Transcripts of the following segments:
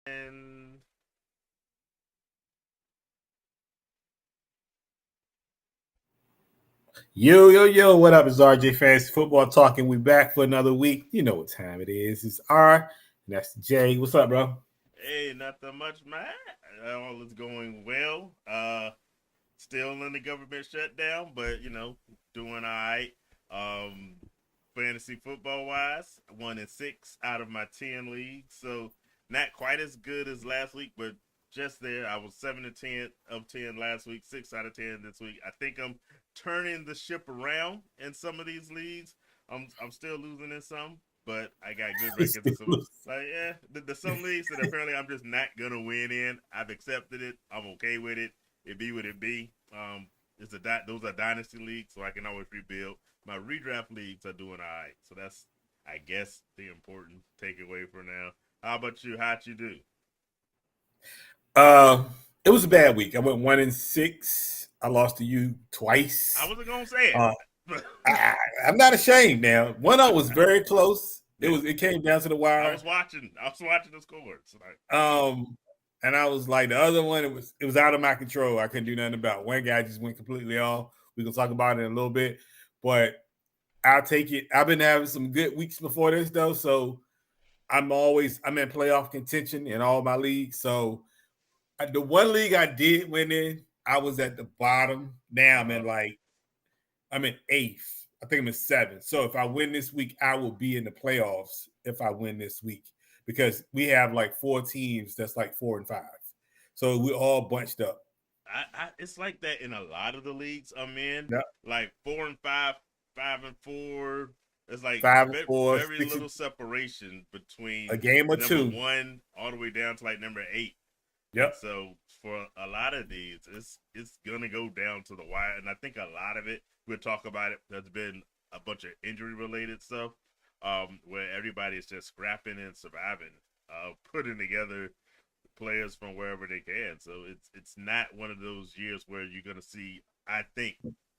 And Yo, what up? It's RJ Fantasy Football talking. We back for another week. You know what time it is. It's R, and that's J. What's up, bro? hey, not that much, man. All is going well. Still in the government shutdown, but doing all right. Um, Fantasy football wise, 1-6 out of my 10 leagues, so not quite as good as last week, but just there. I was 7 to 10 of 10 last week, 6 out of 10 this week. I think I'm turning the ship around in some of these leagues. I'm still losing in some, but I got good records in some. Like the some leagues that apparently I'm just not gonna win in. I've accepted it. I'm okay with it. It be what it be. Those are dynasty leagues, so I can always rebuild. My redraft leagues are doing all right, so that's I guess the important takeaway for now. How about you? How'd you do? Uh, it was a bad week. I went 1-6. I lost to you I twice. wasn't gonna say Uh, it. I'm not ashamed now. One up was very close. It came down to the I wire. was watching. I was watching the scores tonight. Um, and I was like the other one. It was out of my control. I couldn't do nothing about. One guy just went completely off. We can talk about it in a little bit, but I'll take it. I've been having some good weeks before this though, so I'm in playoff contention in all my leagues. So the one league I did win in, I was at the bottom. Now Uh-huh. I'm in eighth. I think I'm in seventh. So if I win this week, I will be in the playoffs if I win this week because we have like four teams that's like 4 and 5. So we're all bunched up. It's like that in a lot of the leagues I'm in. Yep. Like 4-5, 5-4. It's like 5 and 4, very little separation a between game or number two. one all the way down to like number 8. And Yep. so for a lot of these, it's gonna go down to the wire. And I think a lot of it, we'll talk about it. There's been a bunch of injury related stuff, where everybody's just scrapping and surviving, putting together players from wherever they can. So it's not one of those years where you're gonna see, I think,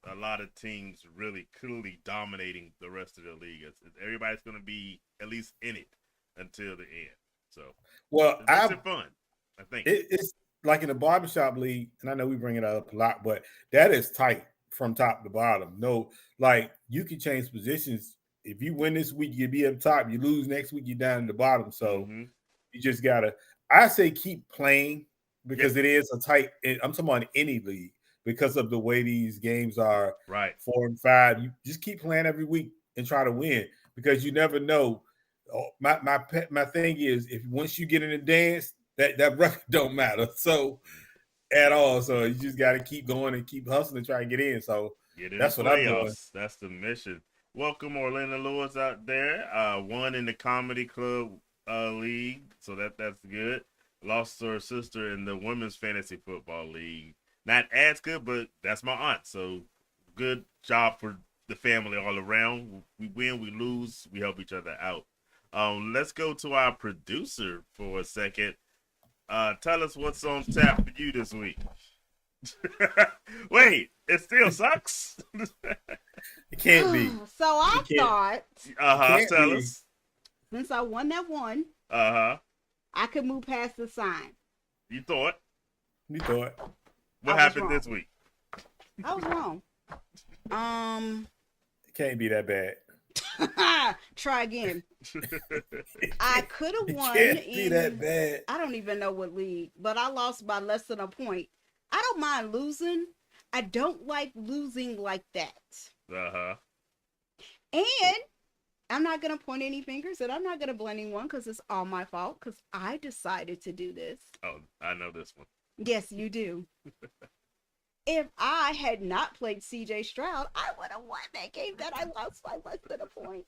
a lot of teams really clearly dominating the rest of the league. Everybody's gonna be at least in it until the end. So Well, it makes it fun, I think. it's like in the barbershop league, and I know we bring it up a lot, but that is tight from top to bottom. No, like you can change positions. If you win this week, you be up top. You lose next week, you're down in the bottom. So Mm-hmm. you just gotta. I say keep playing Yep. because it is a tight. I'm talking about any league because of the way these games are Right. 4 and 5. You just keep playing every week and try to win because you never know. My thing is if once you get in the dance, that record don't matter. So at all. So you just got to keep going and keep hustling and try to get in. So Get in the that's what I'm doing. playoffs. That's the mission. Welcome, Orlando Lewis out there. Won in the comedy club league, so that's good. Lost to her sister in the women's fantasy football league. Not as good, but that's my aunt. So good job for the family all around. We win, we lose, we help each other out. Let's go to our producer for a second. Tell us what's on tap for you this week. Wait, it still sucks. It can't be. So I It can't. thought Uh It huh. can't Tell be. us. since I won that one, Uh huh. I could move past the sign. You thought. You thought. What I was happened wrong. this week? I was wrong. Um, It can't be that bad. try again. I could have It won can't be that in bad. I don't even know what league, but I lost by less than a point. I don't mind losing. I don't like losing like that. Uh huh. And I'm not gonna point any fingers, and I'm not gonna blame anyone because it's all my fault because I decided to do this. Oh, I know this one. Yes, you do. If I had not played CJ Stroud, I would have won that game that I lost by less than a point.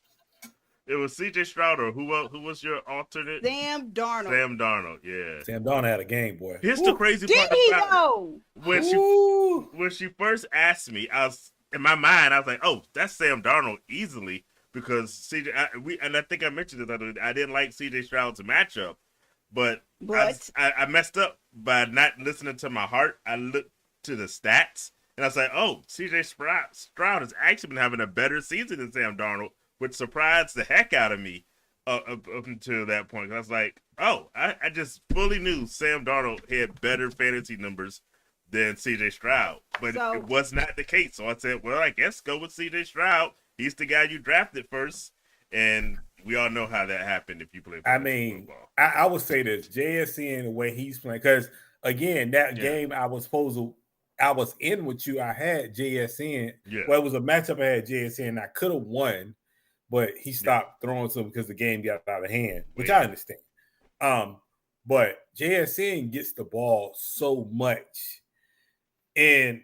It was C.J. Stroud or who else? Who was your alternate? Sam Darnold. Sam Darnold. Yeah. Sam Donald had a game, boy. Here's the Woo. crazy Did part he about it. though? When she Woo. when she first asked me, I was in my mind. I was like, "Oh, that's Sam Darnold easily." Because CJ, I think I mentioned it the other day. I didn't like CJ Stroud's matchup, but But I messed up by not listening to my heart. I looked to the stats, and I was like, "Oh, CJ Stroud has actually been having a better season than Sam Darnold," which surprised the heck out of me. up until that point. I was like, oh, I just fully knew Sam Darnold had better fantasy numbers than CJ Stroud, but it was not the case. So I said, well, I guess go with CJ Stroud. He's the guy you drafted first, and we all know how that happened if you play football. I would say this, JSN, the way he's playing, because again, that game I was in with you. I had JSN. Yeah. Well, it was a matchup. I had JSN. I could have won, but he stopped throwing to him because the game got out of hand, which I understand. But JSN gets the ball so much, and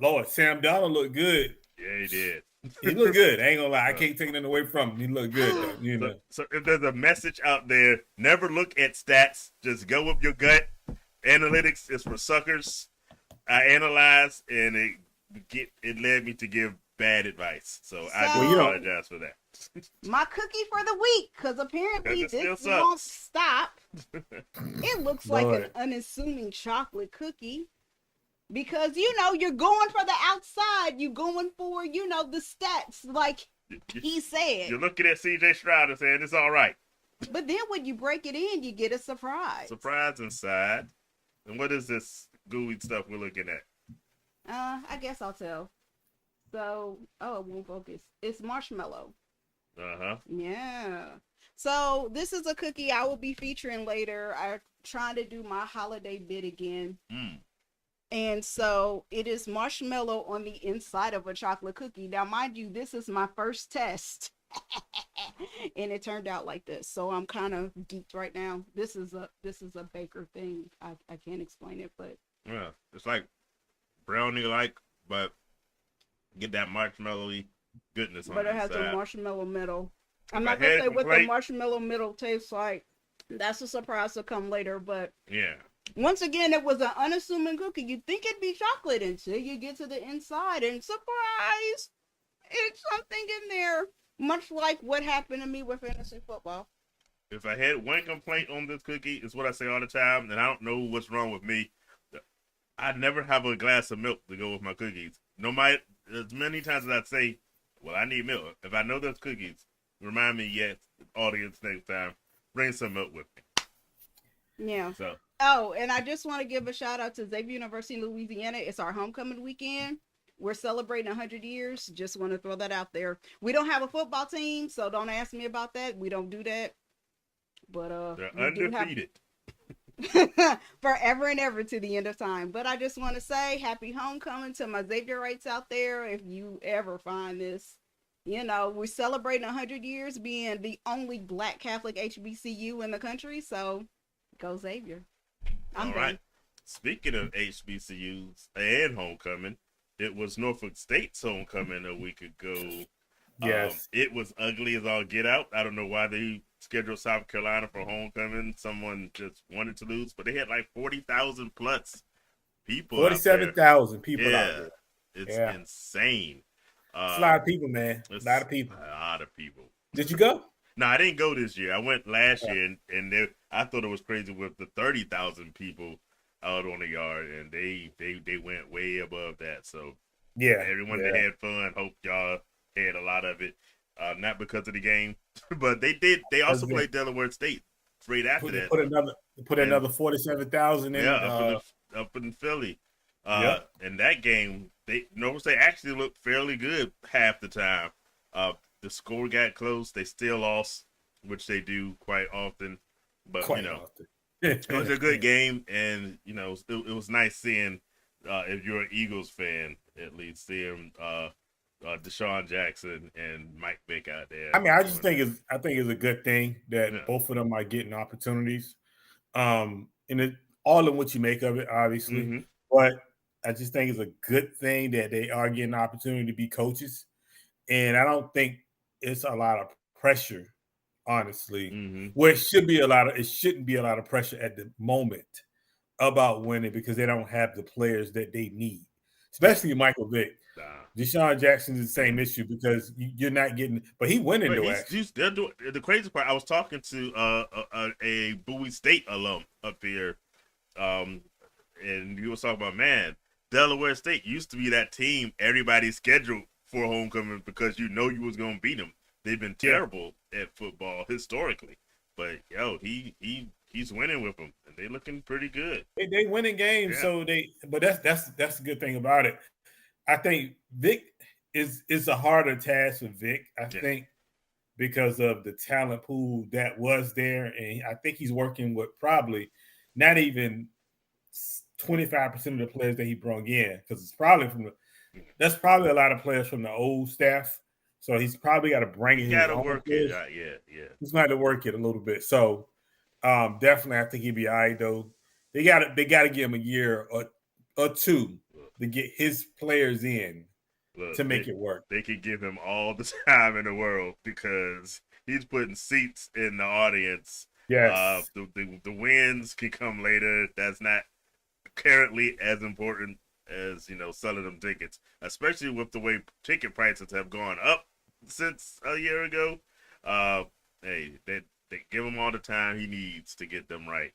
Lord, Sam Darnold looked good. Yeah, he did. He looked good. I ain't gonna lie. I can't take nothing away from him. He looked good, though, you know. So if there's a message out there, never look at stats. Just go with your gut. Analytics is for suckers. I analyzed, and it led me to give bad advice. So I do apologize for that. My cookie for the week, because apparently this won't stop. It looks like an unassuming chocolate cookie. Because, you're going for the outside. You're going for, the stats, like he said. You're looking at CJ Stroud and saying it's all right. But then when you break it in, you get a surprise. Surprise inside. And what is this gooey stuff we're looking at? I guess I'll tell. So, it won't focus. It's marshmallow. Uh-huh. Yeah. So, this is a cookie I will be featuring later. I'm trying to do my holiday bit again. And so it is marshmallow on the inside of a chocolate cookie. Now, mind you, this is my first test. And it turned out like this. So I'm kind of geeked right now. This is a baker thing. I can't explain it, but yeah, it's like brownie like, but get that marshmallowy goodness on it. But it has a marshmallow middle. I'm not gonna say what the marshmallow middle tastes like. That's a surprise to come later, but yeah. Once again, it was an unassuming cookie. You'd think it'd be chocolate until you get to the inside, and surprise, it's something in there. Much like what happened to me with fantasy football. If I had one complaint on this cookie, it's what I say all the time, and I don't know what's wrong with me. I never have a glass of milk to go with my cookies. No matter as many times as I say, well, I need milk. If I know there's cookies, remind me, yes, audience next time, bring some milk with me. Yeah. So. Oh, and I just want to give a shout out to Xavier University in Louisiana. It's our homecoming weekend. We're celebrating 100 years. Just want to throw that out there. We don't have a football team, so don't ask me about that. We don't do that. But they're undefeated. Forever and ever to the end of time. But I just want to say happy homecoming to my Xavierites out there. If you ever find this, we're celebrating 100 years being the only Black Catholic HBCU in the country. So go Xavier. All right. Speaking of HBCUs and homecoming, it was Norfolk State's homecoming a week ago. Yes. It was ugly as all get out. I don't know why they scheduled South Carolina for homecoming. Someone just wanted to lose, but they had like 40,000 plus people. 47,000 people out there. It's insane. It's a lot of people, man. A lot of people. A lot of people. Did you go? No, I didn't go this year. I went last year, and I thought it was crazy with the 30,000 people out on the yard, and they went way above that. So yeah, everyone that had fun. Hope y'all had a lot of it. Not because of the game, but they did. They also played Delaware State right after that. Put another 47,000 in. Yeah, up in Philly. And that game, Norfolk State actually looked fairly good half the time. The score got close. They still lost, which they do quite often. But it was a good game, and it was nice seeing if you're an Eagles fan, at least seeing Deshaun Jackson and Mike Vick out there. I mean, I think it's a good thing that both of them are getting opportunities. And all in what you make of it, obviously. But I just think it's a good thing that they are getting an opportunity to be coaches. And I don't think it's a lot of pressure, honestly. Where it shouldn't be a lot of pressure at the moment about winning because they don't have the players that they need, especially Michael Vick. Deshaun Jackson's the same issue because you're not getting, but he winning the crazy part. I was talking to a Bowie State alum up here, and he was talking about, Delaware State used to be that team everybody scheduled for homecoming because you was going to beat them. They've been terrible at football historically, but he's winning with them, and they're looking pretty good. They winning games, so but that's the good thing about it. I think Vic is a harder task for Vic. I think because of the talent pool that was there, and I think he's working with probably not even 25% of the players that he brought in, because it's probably that's probably a lot of players from the old staff. So he's probably got to bring in his own work players. He's got to work it a little bit. So definitely, I think he'd be all right though. They got to give him a year or two to get his players in to make it work. They could give him all the time in the world because he's putting seats in the audience. Yes. The wins can come later. That's not currently as important as selling them tickets, especially with the way ticket prices have gone up since a year ago. Hey, they give him all the time he needs to get them right.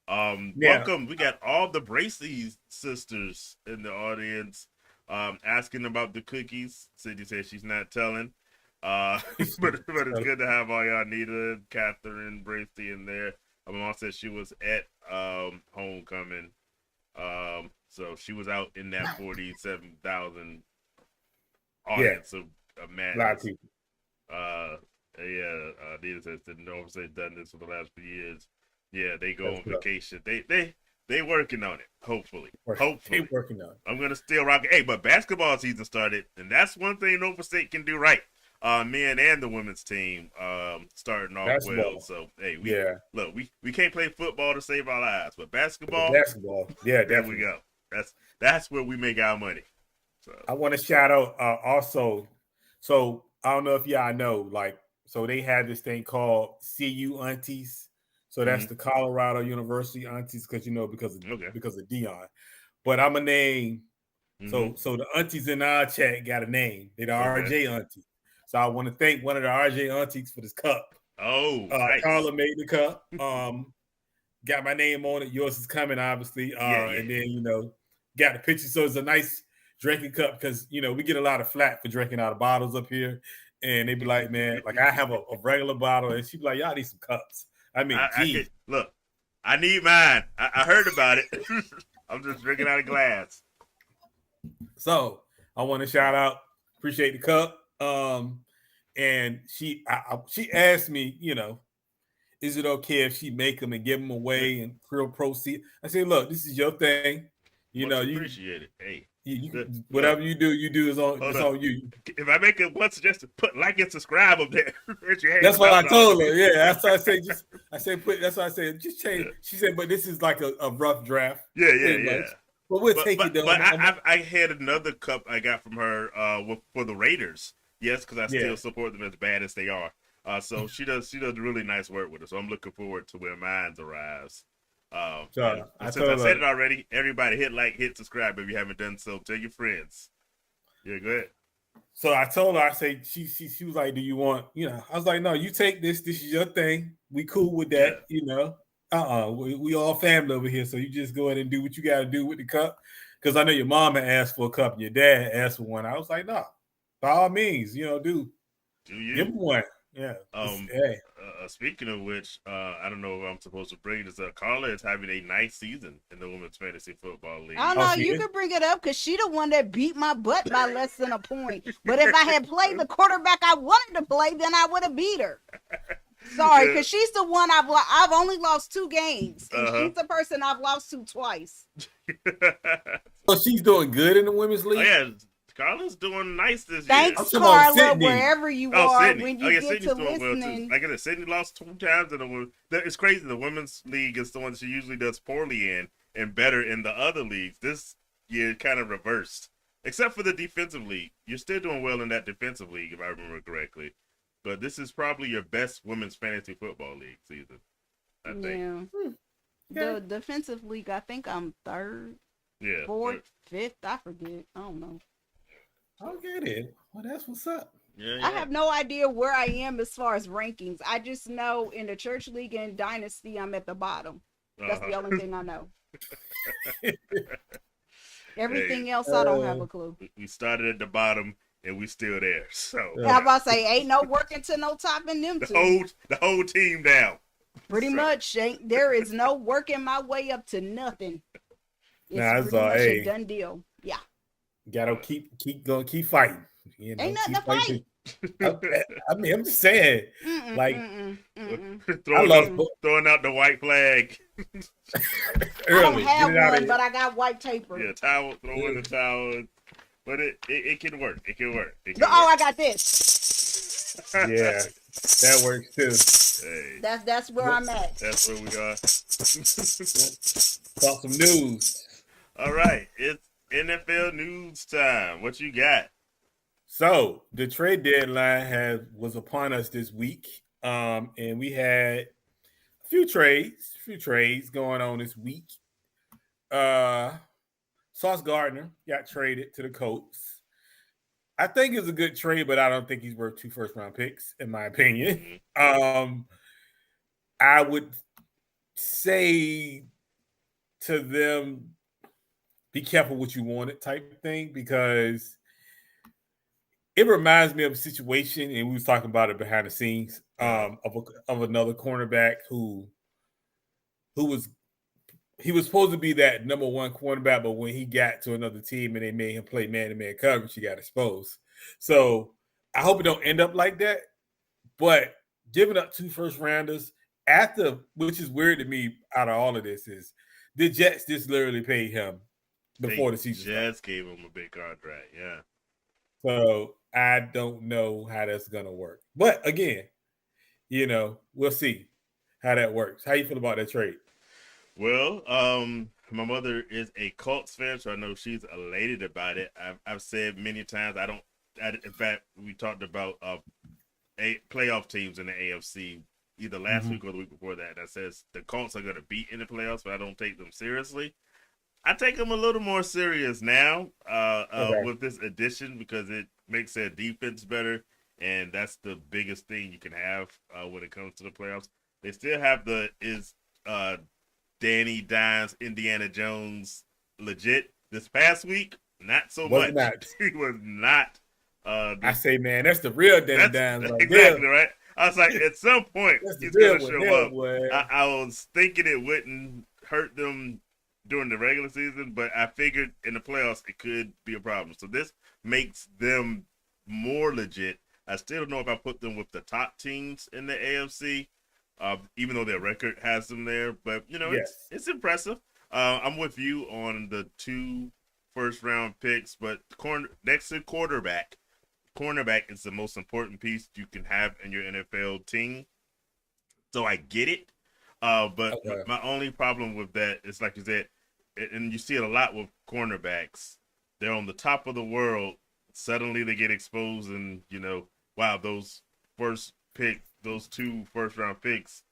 Welcome. We got all the Bracey sisters in the audience asking about the cookies. Cindy says she's not telling. But it's good to have all y'all, Nita, Catherine, Bracey in there. My mom said she was at homecoming. So she was out in that 47,000 audience of madness. A lot of people. Nita says didn't know if they've done this for the last few years. Yeah, they go on vacation. They working on it. Hopefully. They working on it. I'm gonna still rock it. Hey, but basketball season started, and that's one thing Nova State can do right. Men and the women's team starting off well. So hey, we can't play football to save our lives, but basketball, yeah, there we go. That's where we make our money. So I want to shout out also. So I don't know if y'all know, so they have this thing called CU Aunties. So that's the Colorado University Aunties, because of Dion. But I'm a name. So the aunties in our chat got a name. They're the RJ Auntie. So I want to thank one of the RJ Aunties for this cup. Oh, nice. Carla made the cup. Got my name on it. Yours is coming, obviously. And then got the picture. So it's a nice drinking cup because we get a lot of flack for drinking out of bottles up here, and they be like, man, I have a regular bottle, and she be like, y'all need some cups. I mean, look, I need mine. I heard about it. I'm just drinking out of glass. So I want to shout out, appreciate the cup. And she asked me, is it okay if she make them and give them away and proceed? I said, look, this is your thing. You appreciate it. Hey, whatever you do is on you. If I make it one suggestion, put like and subscribe up there. That's what I told her. Yeah, that's what I said. That's what I said. Just change. Yeah. She said, but this is like a rough draft. Yeah. But we'll take it though. But I had another cup I got from her for the Raiders. Yes, because I still support them as bad as they are. So she does really nice work with us. So I'm looking forward to where mine arrives. Since I said it already, everybody hit subscribe if you haven't done so. Tell your friends. Yeah, go ahead. So I told her, I said, she was like, do you want, I was like, no, you take this. This is your thing. We cool with that, we all family over here. So you just go ahead and do what you got to do with the cup. Because I know your mama asked for a cup and your dad asked for one. I was like, no, by all means, do you give them one. Yeah. Speaking of which, I don't know if I'm supposed to bring this up. Carla is having a nice season in the Women's Fantasy Football League. I don't know. You could bring it up because she the one that beat my butt by less than a point. But if I had played the quarterback I wanted to play, then I would have beat her. Sorry, because she's the one I've only lost 2 games. And she's the person I've lost to twice. So she's doing good in the Women's League? Oh, yeah. Carla's doing nice this year. Thanks, Carla, wherever you are, Sydney. when you get Sydney's to doing listening. well too. Like I said, Sydney lost 2 times in the women's. It's crazy. The women's league is the one she usually does poorly in and better in the other leagues. This year kind of reversed. Except for the defensive league. You're still doing well in that defensive league, if I remember correctly. But this is probably your best women's fantasy football league season, I think. Yeah. The defensive league, I think I'm 3rd, 4th, 5th. I forget. I don't know. Okay, then. Well, that's what's up. Yeah. I have no idea where I am as far as rankings. I just know in the church league and dynasty, I'm at the bottom. That's the only thing I know. Everything else, I don't have a clue. We started at the bottom, and we still there. So I'm about to say, ain't no working to no top in them two. the whole team down. Pretty much, there is no working my way up to nothing. It's pretty much a done deal. Yeah. Gotta keep fighting. You know, ain't nothing to fighting. fight. I mean, I'm just saying, throwing out the white flag. I don't have one, but I got white paper. Yeah, towel, throw in the towel. But it can work. It can work. I got this. Yeah, that works too. Hey, that's where I'm at. That's where we are. Talk some news. All right, it's NFL news time. What you got? So the trade deadline was upon us this week, and we had a few trades going on this week. Sauce Gardner got traded to the Colts. I think it's a good trade, but I don't think he's worth 2 first-round picks, in my opinion. I would say to them, be careful what you wanted type thing, because it reminds me of a situation, and we was talking about it behind the scenes, of another cornerback who was supposed to be that number one cornerback, but when he got to another team and they made him play man-to-man coverage, he got exposed. So I hope it don't end up like that. But giving up 2 first-rounders which is weird to me out of all of this, is the Jets just literally paid him before the season started. Jets gave him a big contract, yeah. So I don't know how that's gonna work. But again, we'll see how that works. How you feel about that trade? Well, my mother is a Colts fan, so I know she's elated about it. I've said many times in fact, we talked about playoff teams in the AFC either last week or the week before that. That says the Colts are going to beat in the playoffs, but I don't take them seriously. I take them a little more serious now with this addition, because it makes their defense better, and that's the biggest thing you can have when it comes to the playoffs. They still have Danny Dimes, Indiana Jones legit. This past week, not so much. He was not. I say, man, that's the real Danny Dimes. Right exactly there. right. I was like, at some point, he's going to show up. I was thinking it wouldn't hurt them during the regular season, but I figured in the playoffs it could be a problem. So this makes them more legit. I still don't know if I put them with the top teams in the AFC, even though their record has them there. But, it's impressive. I'm with you on the 2 first-round picks, but next to cornerback is the most important piece you can have in your NFL team. So I get it. But my only problem with that is, like you said, and you see it a lot with cornerbacks, they're on the top of the world. Suddenly they get exposed, and, wow, those 2 first-round picks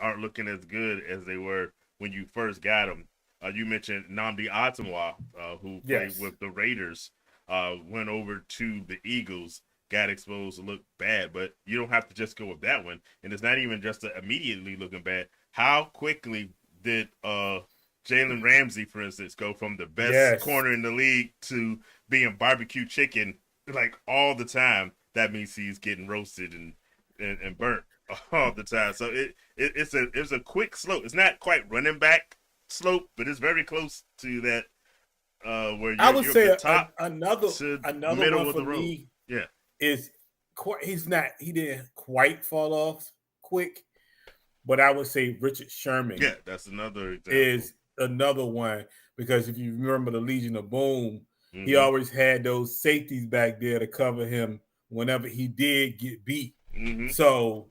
aren't looking as good as they were when you first got them. You mentioned Nnamdi Asomugha, who played with the Raiders, went over to the Eagles, got exposed to look bad. But you don't have to just go with that one. And it's not even just immediately looking bad. How quickly did Jalen Ramsey, for instance, go from the best corner in the league to being barbecue chicken like all the time? That means he's getting roasted and burnt all the time. So it's a quick slope. It's not quite running back slope, but it's very close to that. Where I would say another one for me is he didn't quite fall off quick, but I would say Richard Sherman. Yeah, that's another example. Is another one, because if you remember the Legion of Boom, he always had those safeties back there to cover him whenever he did get beat. So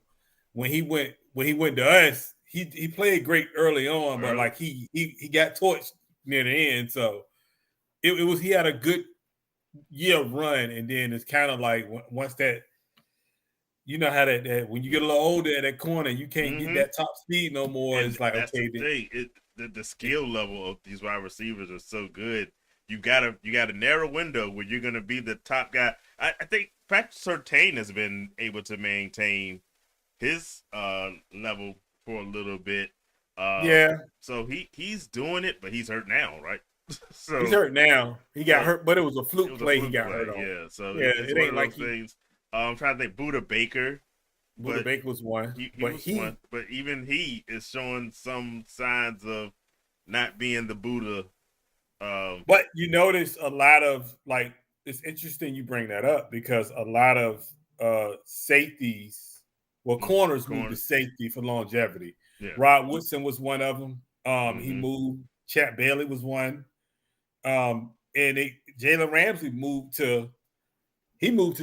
when he went to us, he played great early on, but like he got torched near the end. So he had a good year run, and then it's kind of like once that, how that when you get a little older at that corner, you can't get that top speed no more. And it's like, okay, the skill level of these wide receivers are so good. You got a narrow window where you're going to be the top guy. I think Patrick Surtain has been able to maintain his level for a little bit. So he's doing it, but he's hurt now, right? So he's hurt now. He got hurt, but it was a fluke play. He got hurt on. Yeah, so Yeah, it's it one ain't of like those things. I'm trying to think. Buda Baker. Buda Baker was one, he was one. But even he is showing some signs of not being the Buddha. But you notice a lot of like, it's interesting you bring that up because a lot of safeties, corners moved to safety for longevity. Yeah. Rod Woodson was one of them. He moved. Chat Bailey was one. And Jalen Ramsey moved to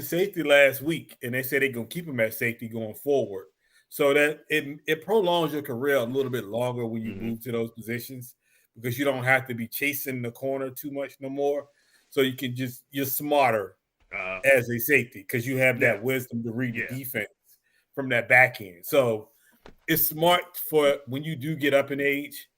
safety last week, and they said they're gonna keep him at safety going forward. So that it prolongs your career a little bit longer when you move to those positions because you don't have to be chasing the corner too much no more. So you can you're smarter as a safety because you have that wisdom to read the defense from that back end. So it's smart for when you do get up in age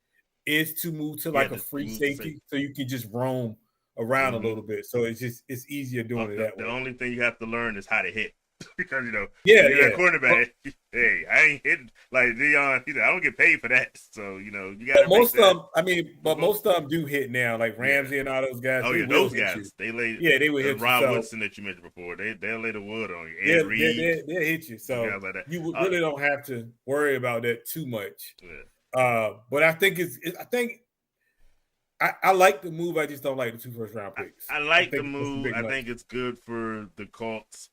is to move to like a free safety so you can just roam around a little bit. So it's easier doing it that way. The only thing you have to learn is how to hit. Because you're a quarterback. Hey, I ain't hitting like Deion. I don't get paid for that. So you got. Most of them, most of them do hit now. Like Ramsey and all those guys. Oh yeah, those guys. They lay. Yeah, they would hit you. Rob Woodson that you mentioned before. They'll lay the wood on you. Yeah, they'll hit you. So like you really don't have to worry about that too much. Yeah. But I think I like the move. I just don't like the 2 first-round picks. I like the move. I think it's good for the Colts.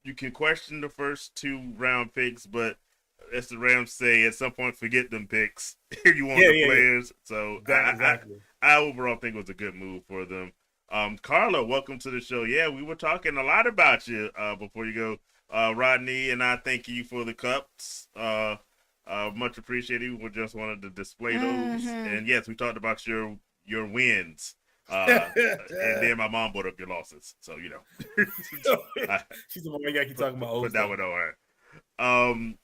You can question the first 2-round picks, but as the Rams say, at some point, forget them picks if you want the players. Yeah. So exactly. I overall think it was a good move for them. Carla, welcome to the show. Yeah, we were talking a lot about you before you go. Rodney and I thank you for the cups. Much appreciated. We just wanted to display those. And yes, we talked about your wins. And then my mom brought up your losses. So, she's the one that keep talking about old put that one on her.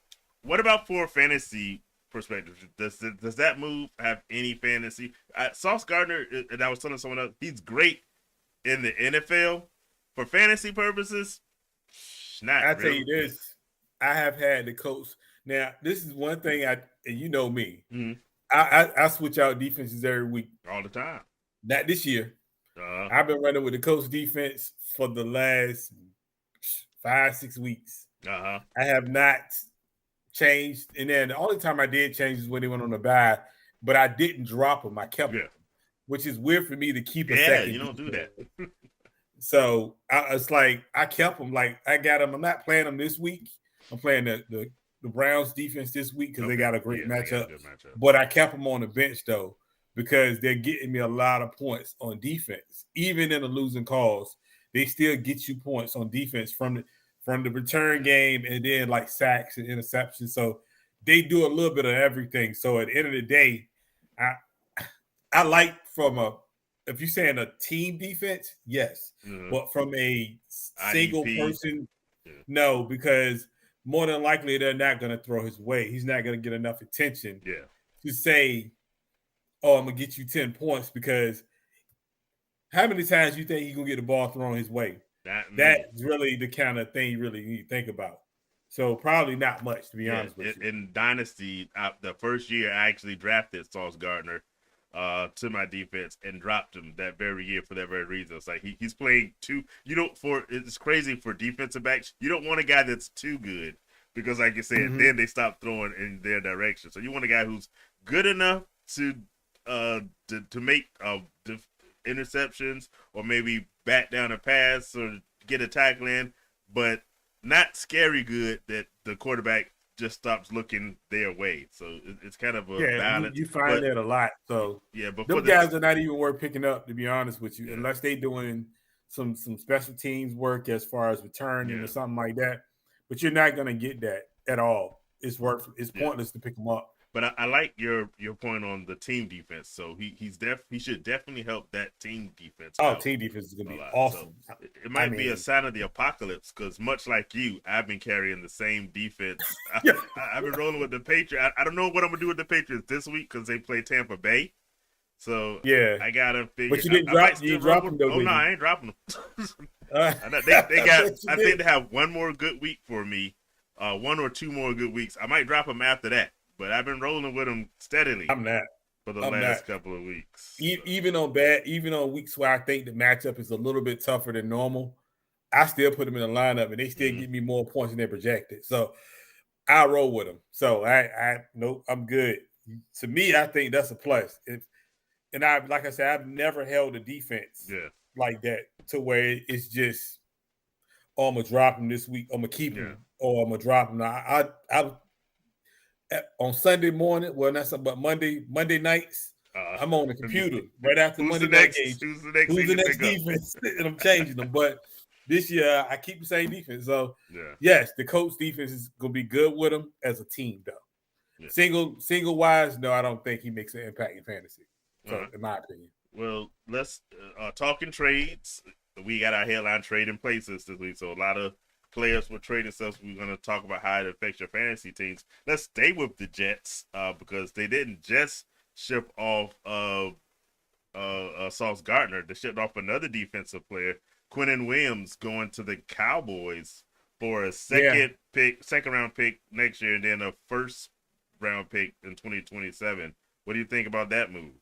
What about for fantasy perspective? Does that move have any fantasy? Sauce Gardner, and I was telling someone else, he's great in the NFL. For fantasy purposes, not I really. tell you this, I have had the coach. Now, this is one thing and you know me. Mm-hmm. I switch out defenses every week. All the time. Not this year. I've been running with the coach defense for the last 5-6 weeks. I have not changed. And then the only time I did change is when he went on the bye, but I didn't drop him. I kept him, which is weird for me to keep a second. Yeah, you don't do that. So it's like I kept him. Like I got him. I'm not playing him this week. I'm playing the Browns defense this week because they got a great matchup. But I kept him on the bench though, because they're getting me a lot of points on defense. Even in a losing cause, they still get you points on defense from the return game and then like sacks and interceptions. So they do a little bit of everything. So at the end of the day, I like if you're saying a team defense, yes. Mm-hmm. But from a single person, no, because more than likely they're not going to throw his way. He's not going to get enough attention to say, oh, I'm going to get you 10 points, because how many times do you think he's going to get the ball thrown his way? That's really the kind of thing you really need to think about. So probably not much, to be honest with you. In Dynasty, the first year I actually drafted Sauce Gardner to my defense and dropped him that very year for that very reason. It's like he's playing it's crazy for defensive backs. You don't want a guy that's too good because, like you said, then they stop throwing in their direction. So you want a guy who's good enough to make interceptions or maybe bat down a pass or get a tackle in, but not scary good that the quarterback just stops looking their way. So it's kind of a balance. You find that a lot. So but those guys are not even worth picking up, to be honest with you, unless they doing some special teams work as far as returning or something like that. But you're not going to get that at all. It's pointless to pick them up. But I like your point on the team defense. So he should definitely help that team defense. Oh, team defense is gonna be awesome. So it might be a sign of the apocalypse, because much like you, I've been carrying the same defense. I've been rolling with the Patriots. I don't know what I'm gonna do with the Patriots this week because they play Tampa Bay. So I gotta figure. But you didn't drop them though. Oh no, I ain't dropping them. I think they have one more good week for me. 1 or 2 more good weeks. I might drop them after that. But I've been rolling with them steadily. I'm not. for the I'm not. last couple of weeks. Even on weeks where I think the matchup is a little bit tougher than normal, I still put them in the lineup and they still give me more points than they projected. So I roll with them. So nope, I'm good. To me, I think that's a plus. Like I said, I've never held a defense like that to where it's just, oh, I'm gonna drop him this week, I'm gonna keep him, or I'm gonna drop him. I on Sunday morning, well, not Sunday, but Monday nights, I'm on the computer right after Monday night game. Who's the next defense? And I'm changing them. But this year, I keep the same defense. So yes, the Colts defense is gonna be good with them as a team, though. Yeah. Single wise, no, I don't think he makes an impact in fantasy. So, in my opinion. Well, let's talking trades. We got our headline trade in places this week, so a lot of players were trading stuff. So we're going to talk about how it affects your fantasy teams. Let's stay with the Jets because they didn't just ship off Sauce Gardner. They shipped off another defensive player, Quinnen Williams, going to the Cowboys for a second round pick next year, and then a first round pick in 2027. What do you think about that move?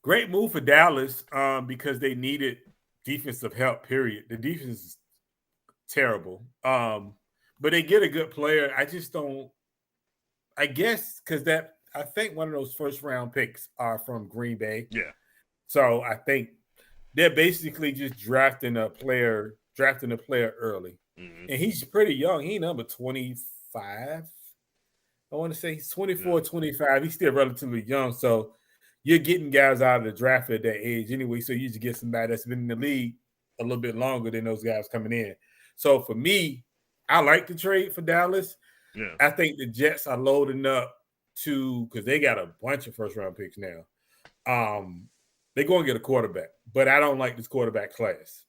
Great move for Dallas because they needed defensive help, period. The defense is terrible. But they get a good player. I just don't – I guess because I think one of those first-round picks are from Green Bay. Yeah. So I think they're basically just drafting a player early. Mm-hmm. And he's pretty young. He's number 25. I want to say he's 24, 25. He's still relatively young. So you're getting guys out of the draft at that age anyway. So you just get somebody that's been in the league a little bit longer than those guys coming in. So for me, I like the trade for Dallas. Yeah. I think the Jets are loading up because they got a bunch of first-round picks now. They're going to get a quarterback, but I don't like this quarterback class.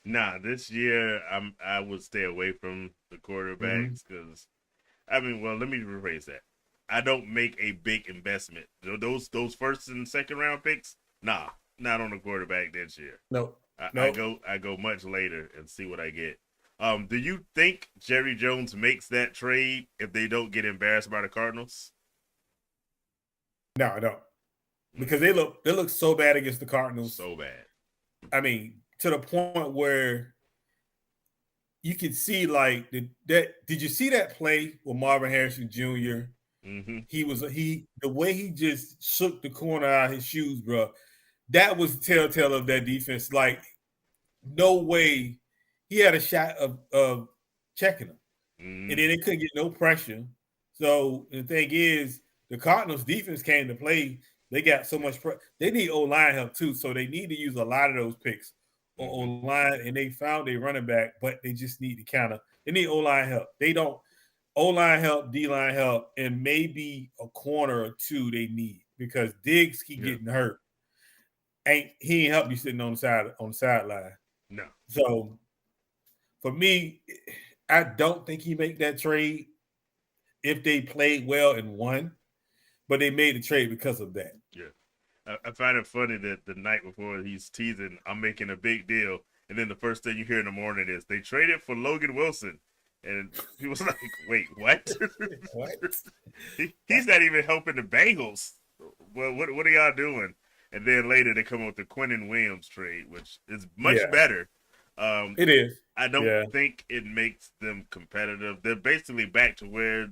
Nah, this year I would stay away from the quarterbacks because let me rephrase that. I don't make a big investment. Those first and second round picks, nah, not on the quarterback this year. No. I go much later and see what I get. Do you think Jerry Jones makes that trade if they don't get embarrassed by the Cardinals? No, I don't. Because they look so bad against the Cardinals. So bad. I mean, to the point where you can see did you see that play with Marvin Harrison Jr.? Mm-hmm. The way he just shook the corner out of his shoes, bro. That was the telltale of that defense. Like, no way he had a shot of checking him. Mm-hmm. And then they couldn't get no pressure. So the thing is, the Cardinals defense came to play. They got so much they need O-line help too. So they need to use a lot of those picks on O-line, and they found a running back, but they just need to they need O-line help. They don't O-line help, D-line help, and maybe a corner or two they need because Diggs keep getting hurt. He ain't help you sitting on the sideline. No. So for me, I don't think he make that trade if they played well and won, but they made the trade because of that. Yeah. I find it funny that the night before he's teasing, I'm making a big deal, and then the first thing you hear in the morning is they traded for Logan Wilson. And he was like, wait, what? What? He's not even helping the Bengals. Well, what are y'all doing? And then later they come up with the Quinnen Williams trade, which is much better. It is. I don't think it makes them competitive. They're basically back to where,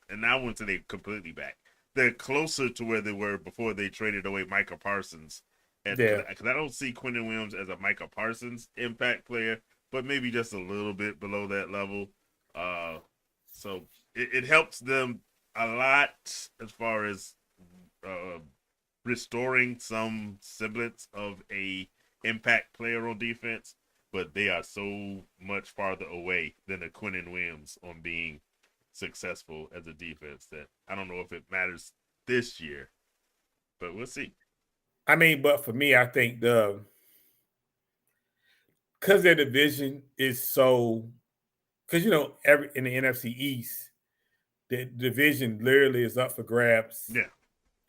and I wouldn't say they're completely back. They're closer to where they were before they traded away Micah Parsons. Because I don't see Quinnen Williams as a Micah Parsons impact player, but maybe just a little bit below that level. So it helps them a lot as far as restoring some semblance of a impact player on defense, but they are so much farther away than a Quinnen Williams on being successful as a defense that I don't know if it matters this year, but we'll see. I mean, but for me, I think because their division is so. Because, in the NFC East, the division literally is up for grabs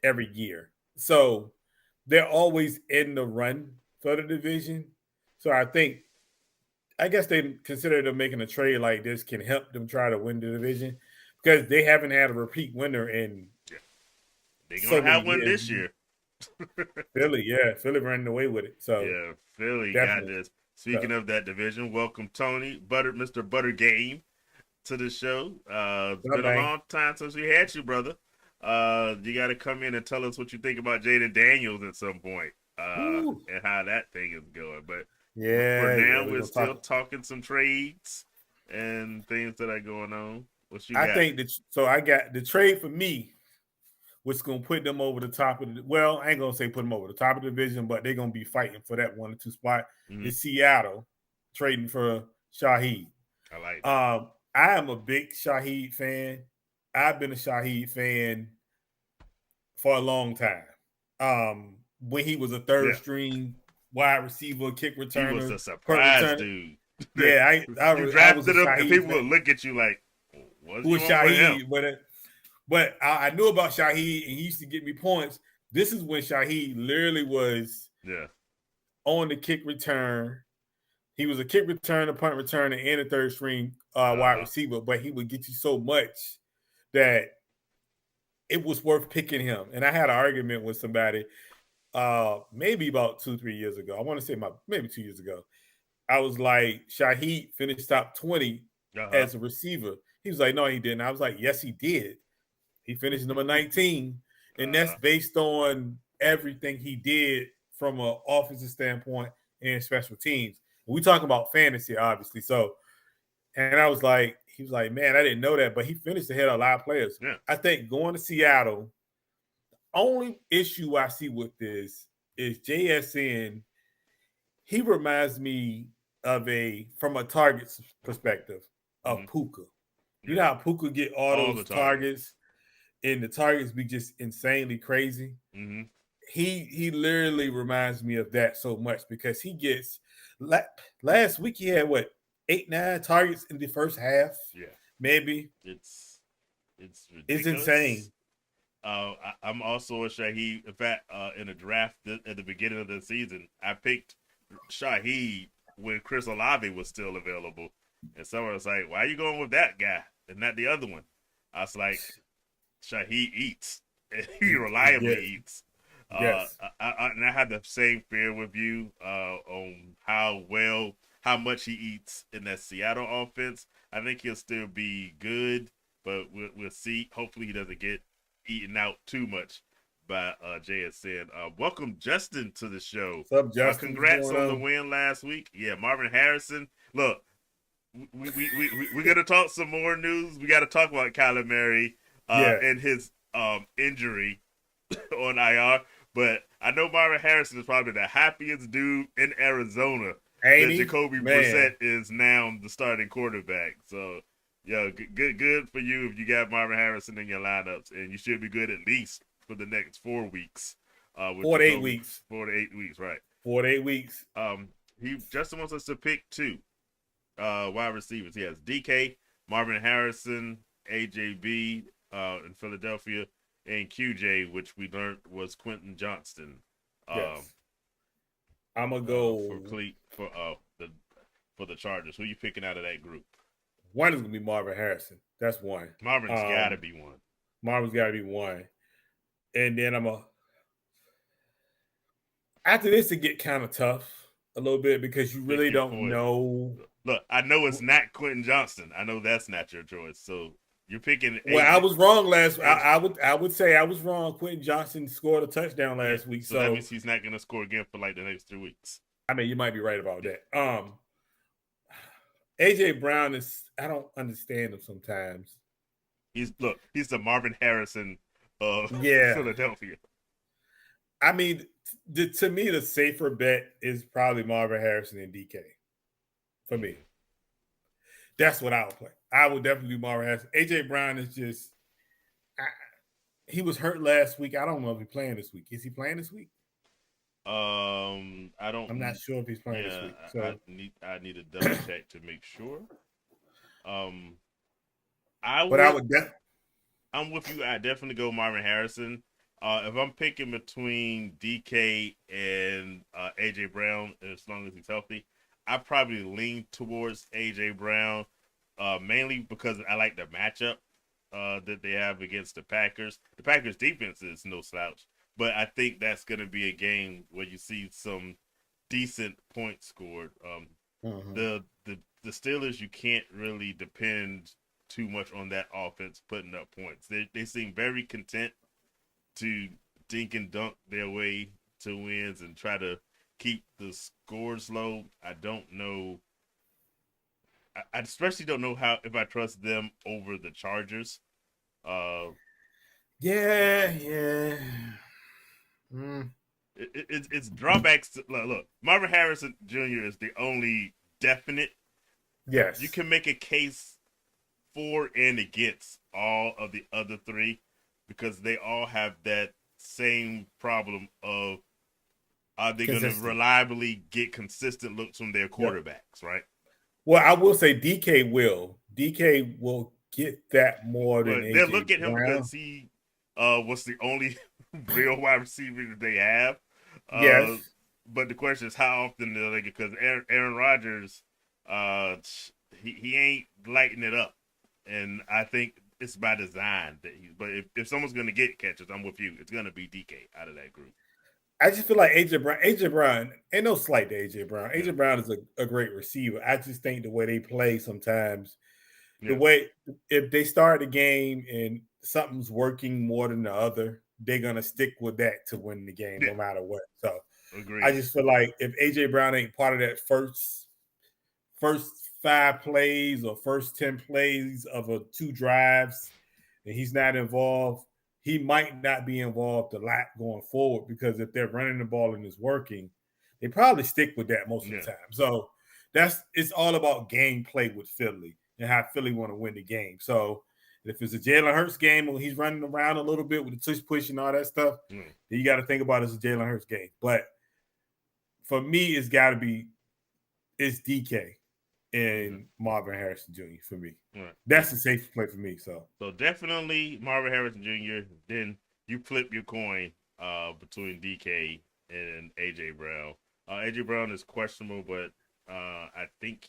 every year. So they're always in the run for the division. So I guess they consider them making a trade like this can help them try to win the division because they haven't had a repeat winner in They're so gonna many have one years. this year. Philly running away with it. So Yeah, Philly got definitely. this. Speaking of that division, welcome Tony Mr. Butter Game to the show. It's Well, been a man. long time since we had you, brother. You got to come in and tell us what you think about Jaden Daniels at some point, Ooh. and how that thing is going. But for Yeah. now, We're we're gonna still talk. talking some trades and things that are going on. What you I got? think that. So I got the trade for me, which is gonna put them over the top of the. Well, I ain't gonna say put them over the top of the division, but they're gonna be fighting for that 1 or 2 spot. Mhm. Is Seattle trading for Shaheed. I like that. I am a big Shaheed fan. I've been a Shaheed fan for a long time. When he was a third Yeah, string wide receiver, kick he was returner, a punt surprise returner. dude. Yeah, You I was a drafted him, and Shaheed people will fan. look at you like, "What do Who you was want with him?" Shaheed? But I knew about Shaheed, and he used to get me points. This is when Shaheed literally was Yeah. on the kick return. He was a kick returner, punt returner, and a third string wide receiver, but he would get you so much that it was worth picking him. And I had an argument with somebody maybe about 2-3 years ago. I want to say maybe 2 years ago. I was like, Shaheed finished top 20 as a receiver. He was like, no, he didn't. I was like, yes, he did. He finished number 19. And that's based on everything he did from an offensive standpoint and special teams. We talk about fantasy, obviously. So, and I was like, he was like, man, I didn't know that, but he finished ahead of a lot of players. Yeah. I think going to Seattle, only issue I see with this is JSN. He reminds me from a target's perspective of Puka. You know how Puka get all those the targets. targets, and the targets be just insanely crazy. Mm-hmm. He literally reminds me of that so much because he gets last week he had 8-9 targets in the first half. Yeah, maybe it's ridiculous. It's insane. I'm also a Shaheed. In fact, in a draft at the beginning of the season, I picked Shaheed when Chris Olave was still available, and someone was like, "Why are you going with that guy and not the other one?" I was like, "Shaheed eats, and he reliably eats." Yes. And I had the same fear with you on how much he eats in that Seattle offense. I think he'll still be good, but we'll see. Hopefully, he doesn't get eaten out too much by JSN. Welcome, Justin, to the show. What's up, Justin? Congrats on the win last week. Yeah, Marvin Harrison. Look, we're gonna talk some more news. We got to talk about Kyler Murray and his injury on IR. But I know Marvin Harrison is probably the happiest dude in Arizona that Jacoby Brissett is now the starting quarterback. So, yeah, good for you if you got Marvin Harrison in your lineups, and you should be good at least for the next 4 weeks. 4 to 8 weeks. 4 to 8 weeks, right? 4 to 8 weeks. Justin wants us to pick 2 wide receivers. He has DK, Marvin Harrison, AJB in Philadelphia, and QJ, which we learned was Quentin Johnston. Yes. I'm gonna go for the Chargers. Who you picking out of that group? One is gonna be Marvin Harrison. That's one. Marvin's got to be one. Marvin's got to be one. And then after this, it get kind of tough a little bit because you really don't know. Look, I know it's not Quentin Johnston. I know that's not your choice. So you're picking. Well, I was wrong last. I would say I was wrong. Quentin Johnston scored a touchdown last week, so that means he's not going to score again for like the next 3 weeks. I mean, you might be right about that. AJ Brown is. I don't understand him sometimes. He's the Marvin Harrison of Philadelphia. I mean, to me, the safer bet is probably Marvin Harrison and DK. For me, that's what I would play. I would definitely do Marvin Harrison. AJ Brown is just. He was hurt last week. I don't know if he's playing this week. Is he playing this week? I don't. I'm not sure if he's playing this week. So I need to double check to make sure. I'm with you. I definitely go Marvin Harrison. If I'm picking between DK and AJ Brown, as long as he's healthy, I probably lean towards AJ Brown, mainly because I like the matchup. that they have against the Packers. The Packers defense is no slouch, but I think that's going to be a game where you see some decent points scored. The Steelers, you can't really depend too much on that offense putting up points. They seem very content to dink and dunk their way to wins and try to keep the scores low. I don't know. I especially don't know how if I trust them over the Chargers. Yeah. It's drawbacks. Look, Marvin Harrison Jr. is the only definite. Yes. You can make a case for and against all of the other three because they all have that same problem of are they going to reliably get consistent looks from their quarterbacks, right? Well, I will say DK will. DK will get that more than AJ. They'll look at him because he was the only real wide receiver that they have. Yes. But the question is how often do they get, because Aaron Rodgers, he ain't lighting it up. And I think it's by design that but if someone's going to get catches, I'm with you. It's going to be DK out of that group. I just feel like AJ Brown, ain't no slight to AJ Brown. AJ Brown is a great receiver. I just think the way they play sometimes, the way if they start the game and something's working more than the other, they're gonna stick with that to win the game no matter what. So agreed. I just feel like if AJ Brown ain't part of that first 5 plays or first 10 plays of 2 drives, and he's not involved, he might not be involved a lot going forward because if they're running the ball and it's working, they probably stick with that most of the time. So it's all about gameplay with Philly and how Philly want to win the game. So if it's a Jalen Hurts game when he's running around a little bit with the tush push and all that stuff, then you got to think about it as a Jalen Hurts game. But for me, it's DK and Marvin Harrison Jr. for me. Right. That's the safe play for me. So definitely Marvin Harrison Jr. Then you flip your coin between DK and AJ Brown. AJ Brown is questionable, but I think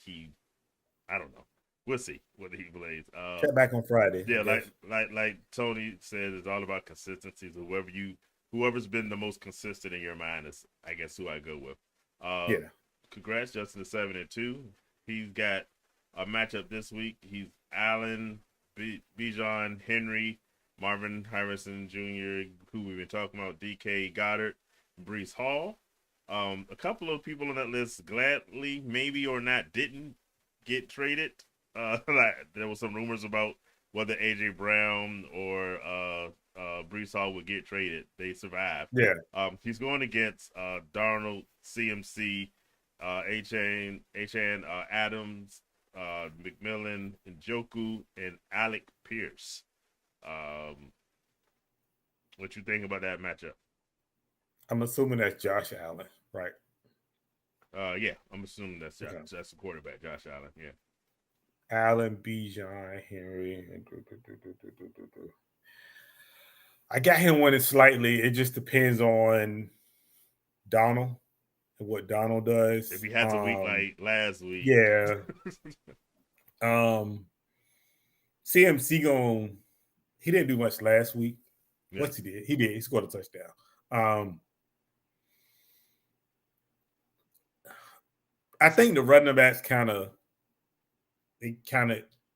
I don't know. We'll see whether he plays. Check back on Friday. Yeah, like Tony said, it's all about consistency. So whoever's been the most consistent in your mind is, I guess, who I go with. Congrats, Justin, to 7-2. He's got a matchup this week. He's Allen, Bijan, Henry, Marvin Harrison Jr., who we've been talking about, DK Goddard, Breece Hall. A couple of people on that list gladly, maybe or not, didn't get traded. There was some rumors about whether AJ Brown or Breece Hall would get traded. They survived. Yeah. He's going against Darnold, CMC, Achan, Adams, McMillan, Njoku, and Alec Pierce. What you think about that matchup? I'm assuming that's Josh Allen, right? Yeah, I'm assuming that's the quarterback, Josh Allen. Yeah. Allen, Bijan, Henry. I got him winning slightly. It just depends on Donald and what Donald does. If he has a week like last week. Yeah. CMC he didn't do much last week. Yeah. What's he did? He did. He scored a touchdown. I think the running backs kind of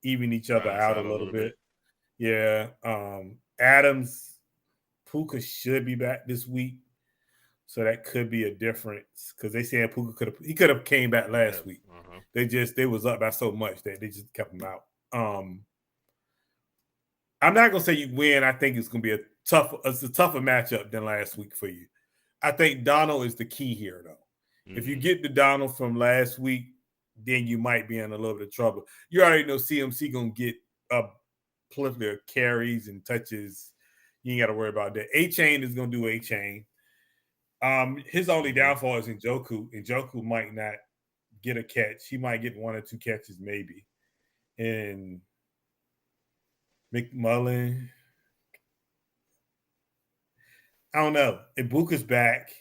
even each other out a little bit. Yeah. Adams, Puka should be back this week. So that could be a difference because they said Puka could have came back last week. Uh-huh. They was up by so much that they just kept him out. I'm not gonna say you win. I think it's gonna be a tougher matchup than last week for you. I think Donald is the key here, though. Mm-hmm. If you get the Donald from last week, then you might be in a little bit of trouble. You already know CMC gonna get a plethora of carries and touches. You ain't got to worry about that. A-Chain is gonna do A-Chain. His only downfall is Njoku. Njoku might not get a catch. He might get 1 or 2 catches, maybe. And McMullen, I don't know. Ibuka's back,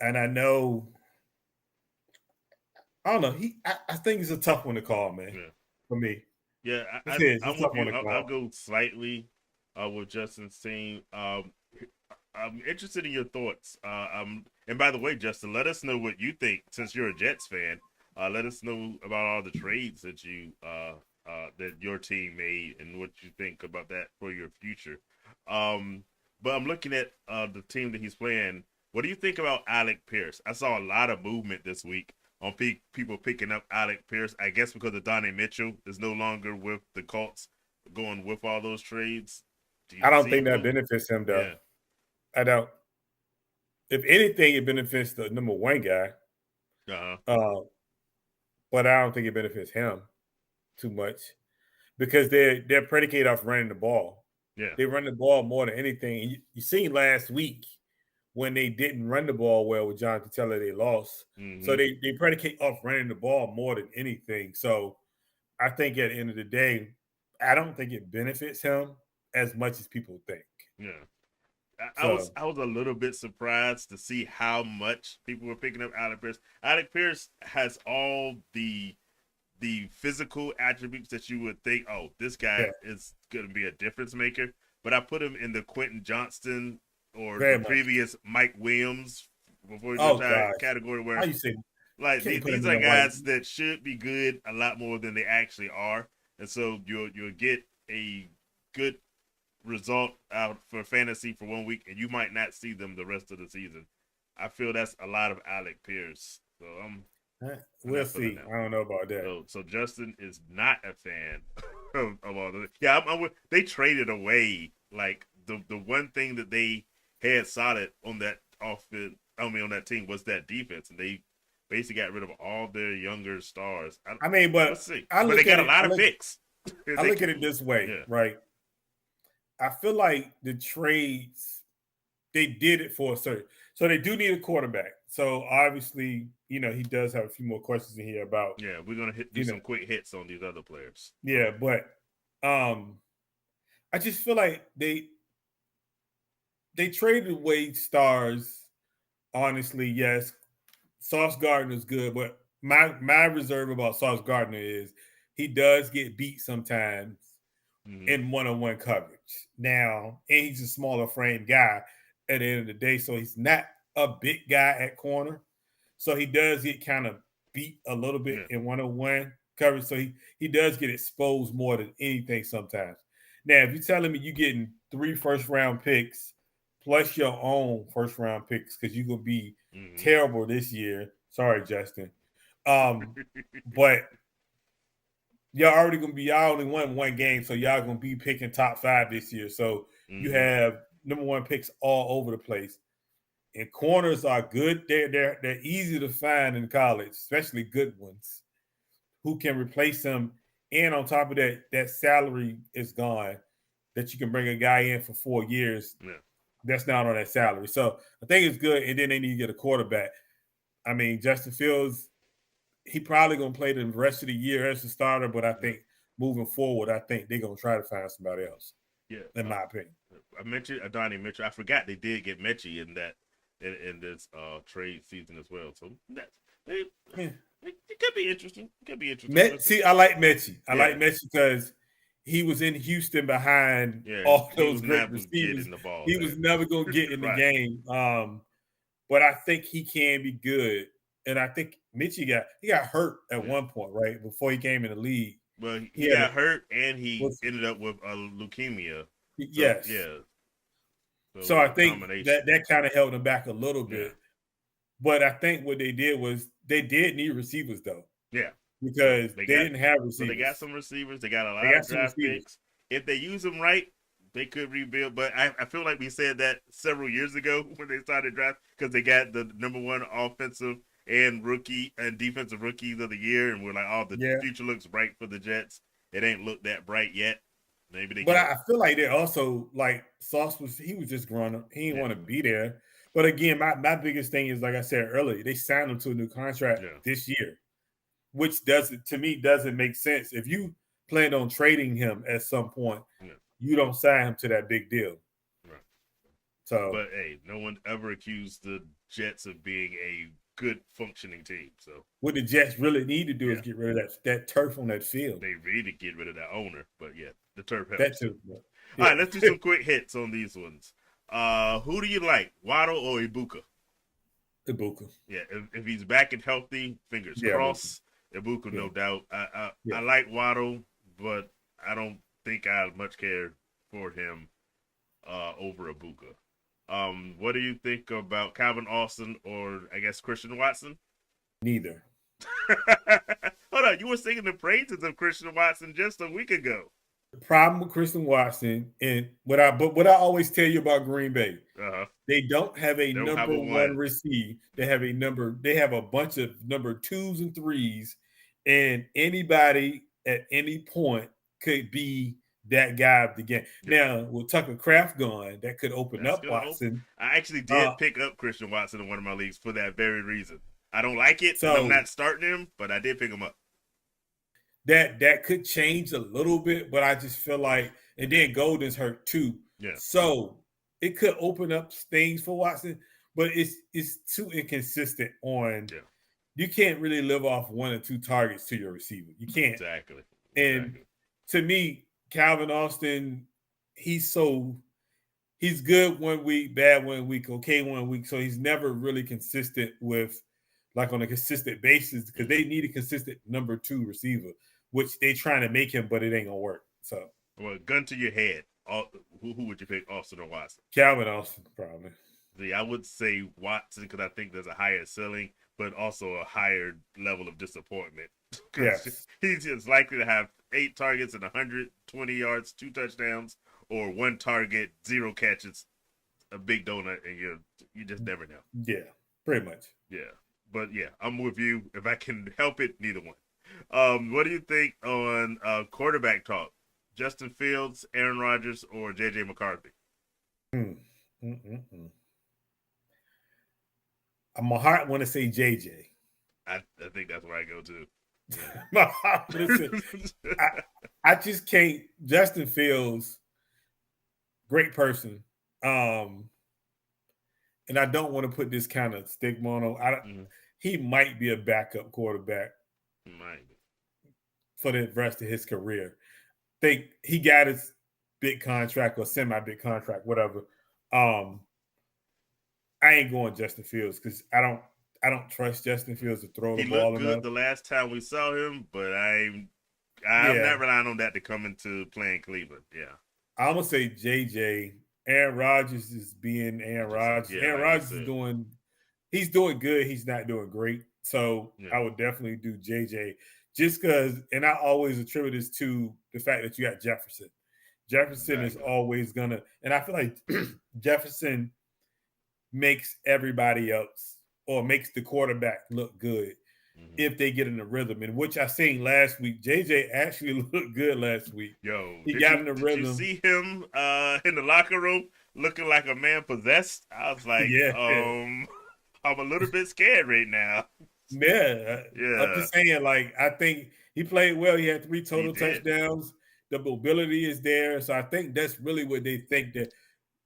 and I know. I don't know. I think it's a tough one to call, man. Yeah. For me, Yeah, It's I'm tough with on you. the I'll ground. go slightly with Justin's team. I'm interested in your thoughts. And by the way, Justin, let us know what you think since you're a Jets fan. Let us know about all the trades that that your team made and what you think about that for your future. But I'm looking at the team that he's playing. What do you think about Alec Pierce? I saw a lot of movement this week on people picking up Alec Pierce. I guess because Donnie Mitchell is no longer with the Colts, going with all those trades. Do you I don't see think him that go? benefits him though. Yeah. I don't. If anything, it benefits the number one guy. Uh-huh. But I don't think it benefits him too much because they're predicated off running the ball. Yeah. They run the ball more than anything. You seen last week when they didn't run the ball well with Jonathan Taylor, they lost. Mm-hmm. So they predicate off running the ball more than anything. So I think at the end of the day, I don't think it benefits him as much as people think. Yeah. So I was a little bit surprised to see how much people were picking up Alec Pierce. Alec Pierce has all the physical attributes that you would think, oh, this guy is going to be a difference maker. But I put him in the Quentin Johnston or very the much. previous Mike Williams before he Oh, retired gosh. category where How you say? like Can't put him these in are the white. guys that should be good a lot more than they actually are, and so you'll get a good result out for fantasy for 1 week, and you might not see them the rest of the season. I feel that's a lot of Alec Pierce, so We'll see. I don't know about that. So Justin is not a fan of all the. Yeah, I'm with, they traded away like the one thing that they had solid on that offense. I mean, on that team was that defense, and they basically got rid of all their younger stars. I mean, but let's see. I But look they got at a lot I of look, picks. I look at it this way, Yeah. right? I feel like the trades they did it for a certain. So they do need a quarterback. So obviously, he does have a few more questions in here about. Yeah, we're gonna do some quick hits on these other players. Yeah, but I just feel like they traded away stars. Honestly, yes, Sauce Gardner is good, but my reserve about Sauce Gardner is he does get beat sometimes in one-on-one coverage. Now, and he's a smaller frame guy at the end of the day, so he's not a big guy at corner. So he does get kind of beat a little bit in one-on-one coverage. So he does get exposed more than anything sometimes. Now, if you're telling me you're getting 3 first-round picks plus your own first-round picks because you're going to be terrible this year. Sorry, Justin. But y'all already gonna be y'all only won one game, so y'all gonna be picking top 5 this year. So you have number 1 picks all over the place. And corners are good. They're easy to find in college, especially good ones who can replace them. And on top of that, that salary is gone. That you can bring a guy in for 4 years. Yeah. That's not on that salary. So I think it's good. And then they need to get a quarterback. I mean, Justin Fields, he probably gonna play the rest of the year as a starter, but I think moving forward, I think they're gonna try to find somebody else. Yeah, in my opinion. I mentioned Adonai Mitchell. I forgot they did get Mechie in that in this trade season as well. So it could be interesting. It could be interesting. See, I like Mechie. I like Mechie because he was in Houston behind all those great receivers. He was never gonna get in the game. But I think he can be good. And I think Mitchie got hurt at one point, right? Before he came in the league. Well, he got hurt and he ended up with leukemia. Yes. Yeah. So I think that kind of held him back a little bit. But I think what they did was they did need receivers though. Yeah. Because they didn't have receivers. So they got some receivers. They got a lot of draft picks. If they use them right, they could rebuild. But I feel like we said that several years ago when they started draft because they got the number 1 offensive and rookie and defensive rookies of the year, and we're like, oh, the future looks bright for the Jets. It ain't looked that bright yet. Maybe they. But I feel like they also like Sauce was just growing up. He didn't want to be there. But again, my biggest thing is like I said earlier, they signed him to a new contract this year, which doesn't make sense. If you planned on trading him at some point, you don't sign him to that big deal. Right. So, but hey, no one ever accused the Jets of being a good functioning team. So what the Jets really need to do is get rid of that turf on that field. They really get rid of that owner, but yeah, the turf helps. That too. Yeah. All right, let's do some quick hits on these ones. Who do you like, Waddle or Ibuka? Ibuka. Yeah, if he's back and healthy, fingers crossed. Ibuka, no doubt. I like Waddle, but I don't think I much care for him over Ibuka. What do you think about Calvin Austin or I guess Christian Watson? Neither. Hold on, you were singing the praises of Christian Watson just a week ago. The problem with Christian Watson and what I always tell you about Green Bay, they don't have a number one receiver. They have a bunch of number 2s and 3s, and anybody at any point could be that guy of the game. Now, with Tucker Kraft gone, that could open up Watson. I actually did pick up Christian Watson in one of my leagues for that very reason. I don't like it, so I'm not starting him, but I did pick him up. That could change a little bit, but I just feel like, and then Golden's hurt too. Yeah. So it could open up things for Watson, but it's too inconsistent on. Yeah. You can't really live off 1 or 2 targets to your receiver. You can't. Exactly. And to me, Calvin Austin, he's good 1 week, bad 1 week, okay 1 week. So he's never really consistent with, like, on a consistent basis, because they need a consistent number 2 receiver, which they trying to make him, but it ain't gonna work. So, well, gun to your head, who would you pick, Austin or Watson? Calvin Austin, probably. See, I would say Watson because I think there's a higher ceiling, but also a higher level of disappointment. Yes. He's just likely to have 8 targets and 120 yards, 2 touchdowns, or 1 target, 0 catches, a big donut, and you just never know. Yeah, pretty much. Yeah. But yeah, I'm with you. If I can help it, neither one. What do you think on quarterback talk? Justin Fields, Aaron Rodgers, or JJ McCarthy? My heart want to say JJ. I think that's where I go to. Yeah. Listen, I just can't. Justin Fields, great person. And I don't want to put this kind of stigma on him. He might be a backup quarterback for the rest of his career. Think he got his big contract or semi-big contract, whatever. I ain't going Justin Fields because I don't trust Justin Fields to throw the ball enough. He looked good the last time we saw him, but I'm not relying on that to come into playing Cleveland. Yeah, I'm gonna say JJ. Aaron Rodgers is being Aaron Rodgers. Aaron Rodgers is doing good. He's not doing great. So I would definitely do JJ just because, and I always attribute this to the fact that you got Jefferson. Jefferson is always gonna, and I feel like Jefferson makes everybody else or makes the quarterback look good if they get in the rhythm. And which I seen last week, JJ actually looked good last week. He got in the rhythm. Did you see him in the locker room looking like a man possessed? I was like, I'm a little bit scared right now. Yeah. I'm just saying, like, I think he played well. He had 3 total touchdowns. The mobility is there. So I think that's really what they think, that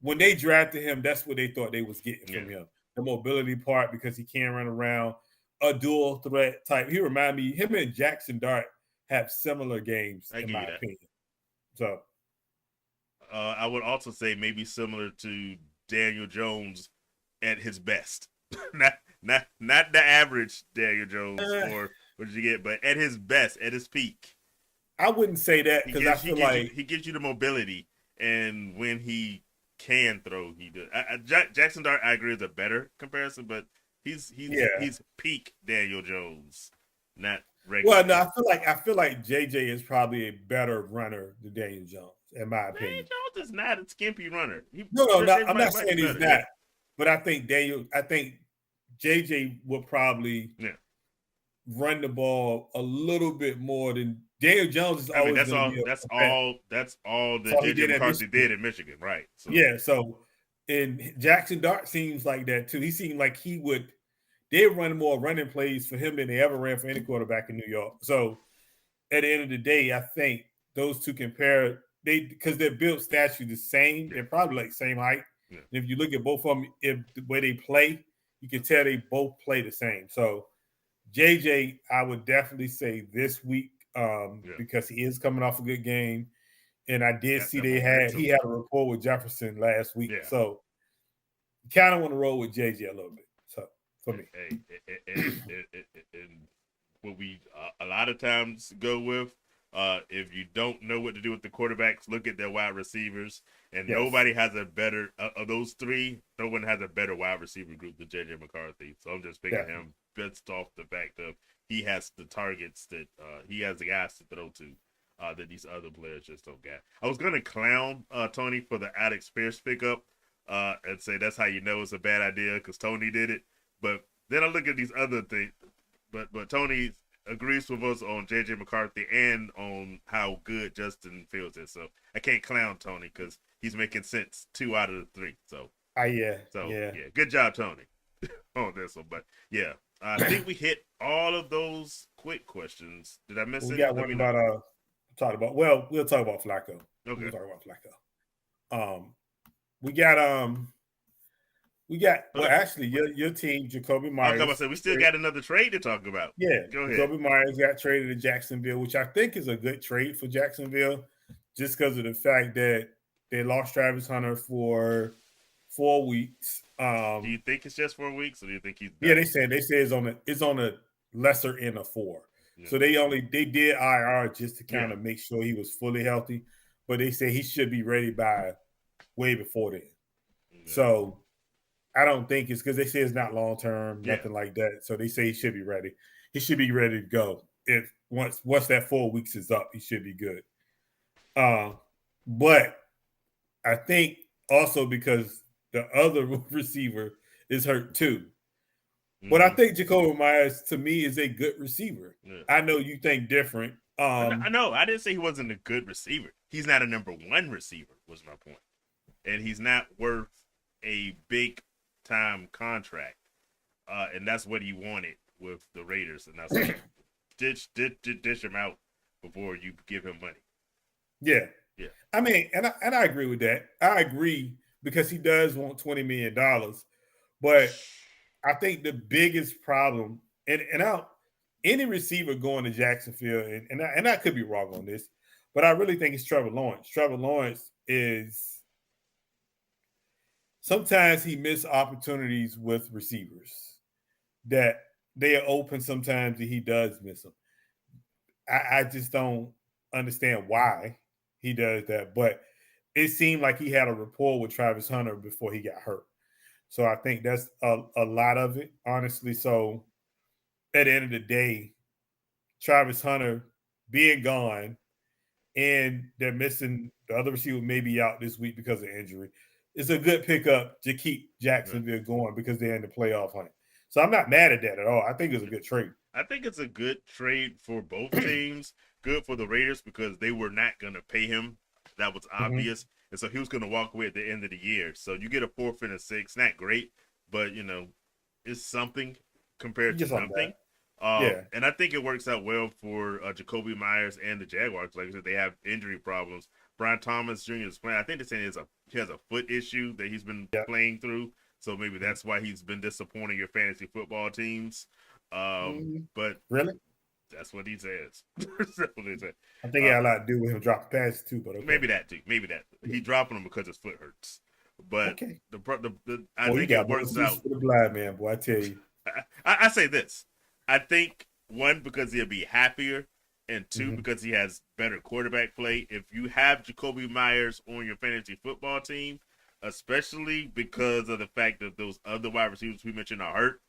when they drafted him, that's what they thought they was getting from him. The mobility part, because he can run around, a dual threat type. He remind me, him and Jackson Dart have similar games, in my opinion. So I would also say maybe similar to Daniel Jones at his best. not the average Daniel Jones or what did you get, but at his best, at his peak. I wouldn't say that because I feel like he gives you the mobility, and when he can throw, he does. Jackson Dart, I agree, is a better comparison, but he's peak Daniel Jones, not regular. Well, no, I feel like JJ is probably a better runner than Daniel Jones, in my opinion. Daniel Jones is not a skimpy runner. I'm not saying he's not, but I think JJ will probably run the ball a little bit more than Daniel Jones is always. That's all that JJ McCarthy did in Michigan, right? So. Yeah. So, and Jackson Dart seems like that too. He seemed like they run more running plays for him than they ever ran for any quarterback in New York. So, at the end of the day, I think those two compare. Because they're built statue the same. They're probably like same height. Yeah. If you look at both of them, if the way they play, you can tell they both play the same. So JJ, I would definitely say this week because he is coming off a good game. And I did see he had a rapport with Jefferson last week. Yeah. So you kind of want to roll with JJ a little bit. So for me. And what we a lot of times go with, if you don't know what to do with the quarterbacks, look at their wide receivers. And nobody has a better, of those three, no one has a better wide receiver group than JJ McCarthy. So I'm just picking him based off the fact of he has the targets that he has the guys to throw to that these other players just don't get. I was going to clown Tony for the Alex Pierce pickup and say that's how you know it's a bad idea because Tony did it. But then I look at these other things. But Tony agrees with us on JJ McCarthy and on how good Justin Fields is. So I can't clown Tony because he's making sense 2 out of the 3. So good job, Tony, on this one. But yeah, I think we hit all of those quick questions. Did I miss it? We got one about we'll talk about Flacco. Okay. We'll talk about Flacco. We got actually your team, Jacoby Myers. I said we still got another trade to talk about. Yeah, go ahead. Jacoby Myers got traded to Jacksonville, which I think is a good trade for Jacksonville, just because of the fact that they lost Travis Hunter for 4 weeks. Do you think it's just 4 weeks, or do you think he's back? Yeah, they say it's on a lesser end of 4. Yeah. So they did IR just to kind of make sure he was fully healthy, but they say he should be ready by way before then. Yeah. So I don't think it's because they say it's not long term, nothing like that. So they say he should be ready. He should be ready to go. If once that 4 weeks is up, he should be good. But I think also because the other receiver is hurt too. Mm-hmm. But I think Jacoby Myers to me is a good receiver. Yeah. I know you think different. I know. I didn't say he wasn't a good receiver. He's not a number 1 receiver, was my point. And he's not worth a big time contract, and that's what he wanted with the Raiders, and that's like, dish him out before you give him money. Yeah. I mean, and I agree with that. I agree because he does want $20 million, but I think the biggest problem, and any receiver going to Jacksonville, and I could be wrong on this, but I really think it's Trevor Lawrence. Trevor Lawrence is. Sometimes he misses opportunities with receivers that they are open sometimes and he does miss them. I just don't understand why he does that. But it seemed like he had a rapport with Travis Hunter before he got hurt. So I think that's a lot of it, honestly. So at the end of the day, Travis Hunter being gone and they're missing the other receiver may be out this week because of injury. It's a good pickup to keep Jacksonville going because they're in the playoff hunt. So I'm not mad at that at all. I think it's a good trade. I think it's a good trade for both teams. Good for the Raiders because they were not going to pay him. That was obvious. Mm-hmm. And so he was going to walk away at the end of the year. So you get a 4th and a 6th. Not great, but, it's something compared to something. And I think it works out well for Jacoby Myers and the Jaguars. Like I said, they have injury problems. Brian Thomas Jr. is playing. I think they're saying he has a foot issue that he's been playing through. So maybe that's why he's been disappointing your fantasy football teams. But really, that's what he says. That's what he said. I think it had a lot to do with him dropping passes too. But okay. Maybe that too. He's dropping them because his foot hurts. But okay. I think it works out. For the blind man, boy, I tell you. I say this. I think 1 because he'll be happier. And 2, because he has better quarterback play. If you have Jacoby Myers on your fantasy football team, especially because of the fact that those other wide receivers we mentioned are hurt,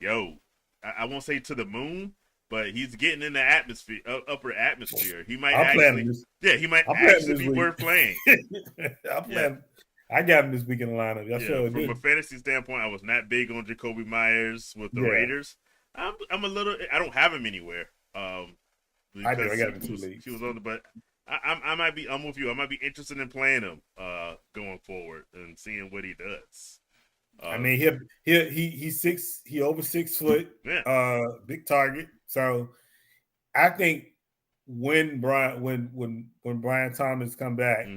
I won't say to the moon, but he's getting in the atmosphere, upper atmosphere. He might he might actually be worth playing. I got him this week in the lineup. From a fantasy standpoint, I was not big on Jacoby Myers with the Raiders. I'm a little. I don't have him anywhere. I do. I got him in 2 leagues. She was on but I might be. I'm with you. I might be interested in playing him going forward and seeing what he does. I mean, he's 6. He over 6 foot. Yeah. Big target. So I think when Brian Thomas come back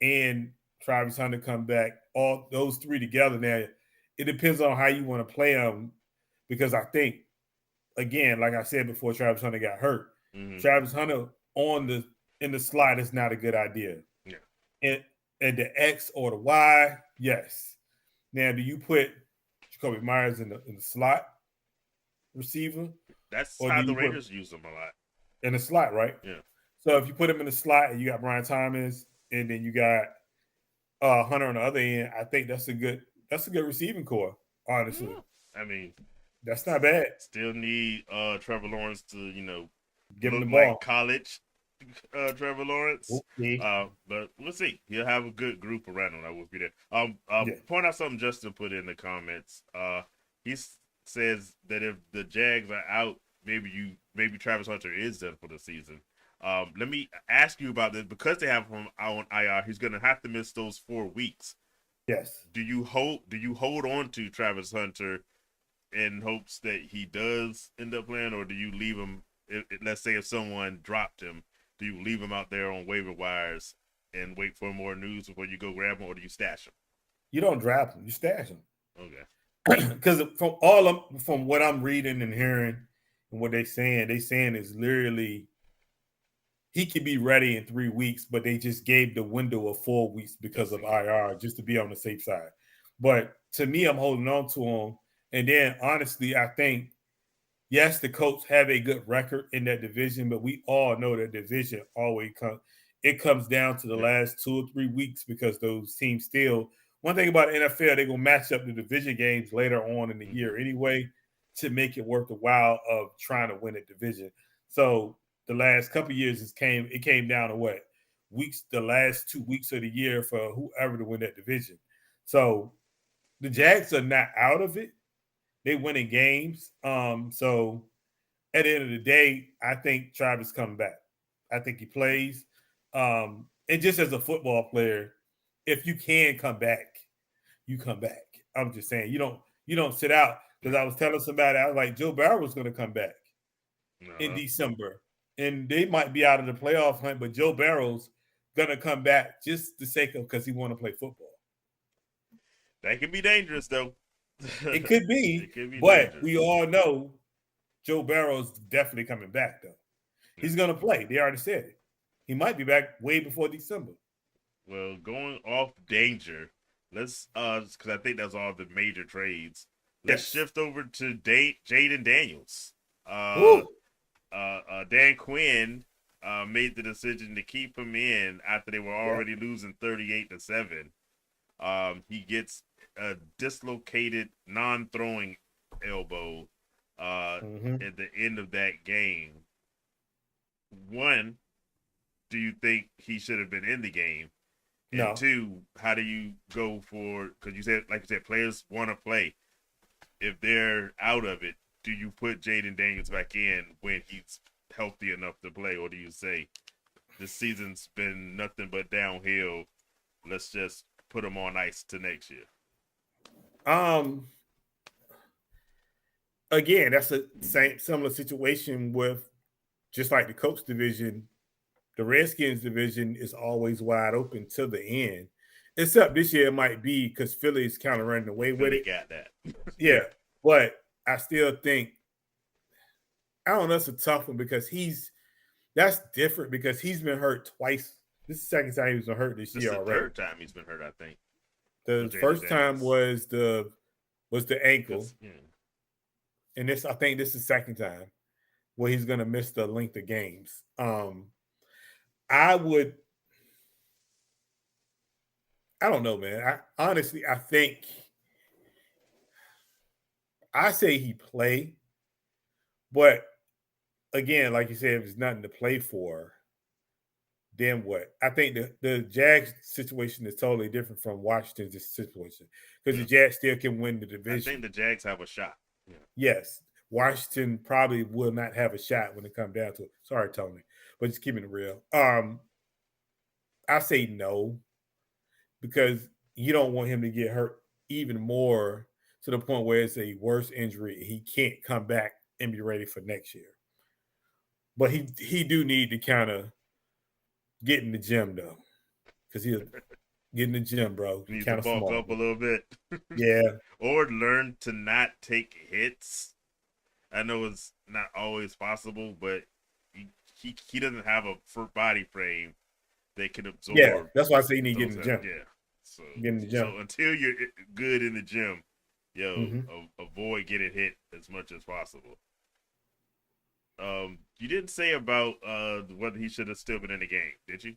and Travis Hunter come back, all those 3 together now, it depends on how you want to play them because I think again, like I said before, Travis Hunter got hurt. Mm-hmm. Travis Hunter in the slot is not a good idea. Yeah. And the X or the Y, yes. Now, do you put Jacoby Myers in the slot receiver? That's Or do how the you put Raiders use them a lot. in the slot, right? Yeah. So if you put him in the slot and you got Brian Thomas and then you got Hunter on the other end, I think that's a good receiving core, honestly. Yeah. I mean, that's not bad. Still need Trevor Lawrence to, give him the look ball. like college Trevor Lawrence. Okay. But we'll see. He'll have a good group around him. I will be there. Point out something Justin put in the comments. He says that if the Jags are out, maybe Travis Hunter is done for the season. Let me ask you about this because they have him out on IR. He's going to have to miss those 4 weeks. Yes. Do you hold on to Travis Hunter in hopes that he does end up playing, or do you leave him? Let's say if someone dropped him, do you leave him out there on waiver wires and wait for more news before you go grab him, or do you stash him? You don't draft him; you stash him. Okay. Because from what I'm reading and hearing and what they saying is literally he could be ready in 3 weeks, but they just gave the window of 4 weeks because of IR just to be on the safe side. But to me, I'm holding on to him. And then honestly, I think, yes, the Colts have a good record in that division, but we all know that division always comes down to the last 2 or 3 weeks because those teams still. One thing about the NFL, they're gonna match up the division games later on in the year anyway to make it worth the while of trying to win a division. So the last couple of years it came down to what weeks, the last 2 weeks of the year for whoever to win that division. So the Jags are not out of it. They winning games. So at the end of the day, I think Travis coming back. I think he plays. And just as a football player, if you can come back, you come back. I'm just saying you don't sit out. Because I was telling somebody, I was like, Joe Barrow was going to come back in December. And they might be out of the playoff hunt, but Joe Barrow's going to come back just the sake of because he want to play football. That could be dangerous, though. It could be, but dangerous. We all know Joe Barrow's definitely coming back, though. He's going to play. They already said it. He might be back way before December. Well, going off danger, let's because I think that's all the major trades. Let's shift over to Jaden Daniels. Dan Quinn made the decision to keep him in after they were already losing 38-7. He gets a dislocated non-throwing elbow at the end of that game. One, do you think he should have been in the game? And no. Two, how do you go for, because you said, like you said, players want to play. If they're out of it, do you put Jaden Daniels back in when he's healthy enough to play? Or do you say, this season's been nothing but downhill, let's just put him on ice to next year? Again, that's a similar situation with just like the Colts division. The Redskins division is always wide open till the end. Except this year it might be because Philly is kind of running away with it. Got that. Yeah, but I still think I don't know. It's a tough one because that's different because he's been hurt twice. This is the second time he's been hurt this year already. The third time he's been hurt, I think. The first time was the ankle, and I think this is the second time where he's going to miss the length of games. I don't know, man. I think I say he play, but again, like you said, if there's nothing to play for, then what? I think the Jags situation is totally different from Washington's situation because the Jags still can win the division. I think the Jags have a shot. Yeah. Yes. Washington probably will not have a shot when it comes down to it. Sorry, Tony, but just keeping it real. I say no because you don't want him to get hurt even more to the point where it's a worse injury. He can't come back and be ready for next year. But he do need to kind of get in the gym though, because Get in the gym, bro. Needs Kind to of bulk small. up a little bit. Yeah. Or learn to not take hits. I know it's not always possible, but he doesn't have a body frame that can absorb. Yeah. That's why I say you need to get in the gym. Yeah. So Get in the gym. until you're good in the gym, Mm-hmm. avoid getting hit as much as possible. You didn't say about whether he should have still been in the game, did you?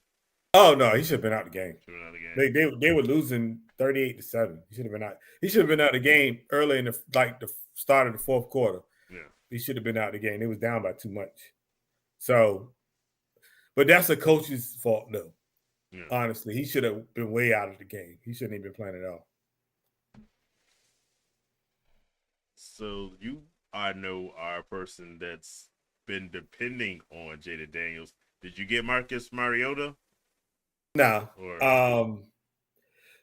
Oh no, he should have been out of the game. Should have been out of the game. They were losing 38-7. He should have been out. He should have been out of the game early in the start of the fourth quarter. Yeah. He should have been out of the game. It was down by too much. So, but that's a coach's fault, though. Yeah. Honestly, he should have been way out of the game. He shouldn't even been playing at all. So I know our person that's been depending on Jaden Daniels. Did you get Marcus Mariota? No.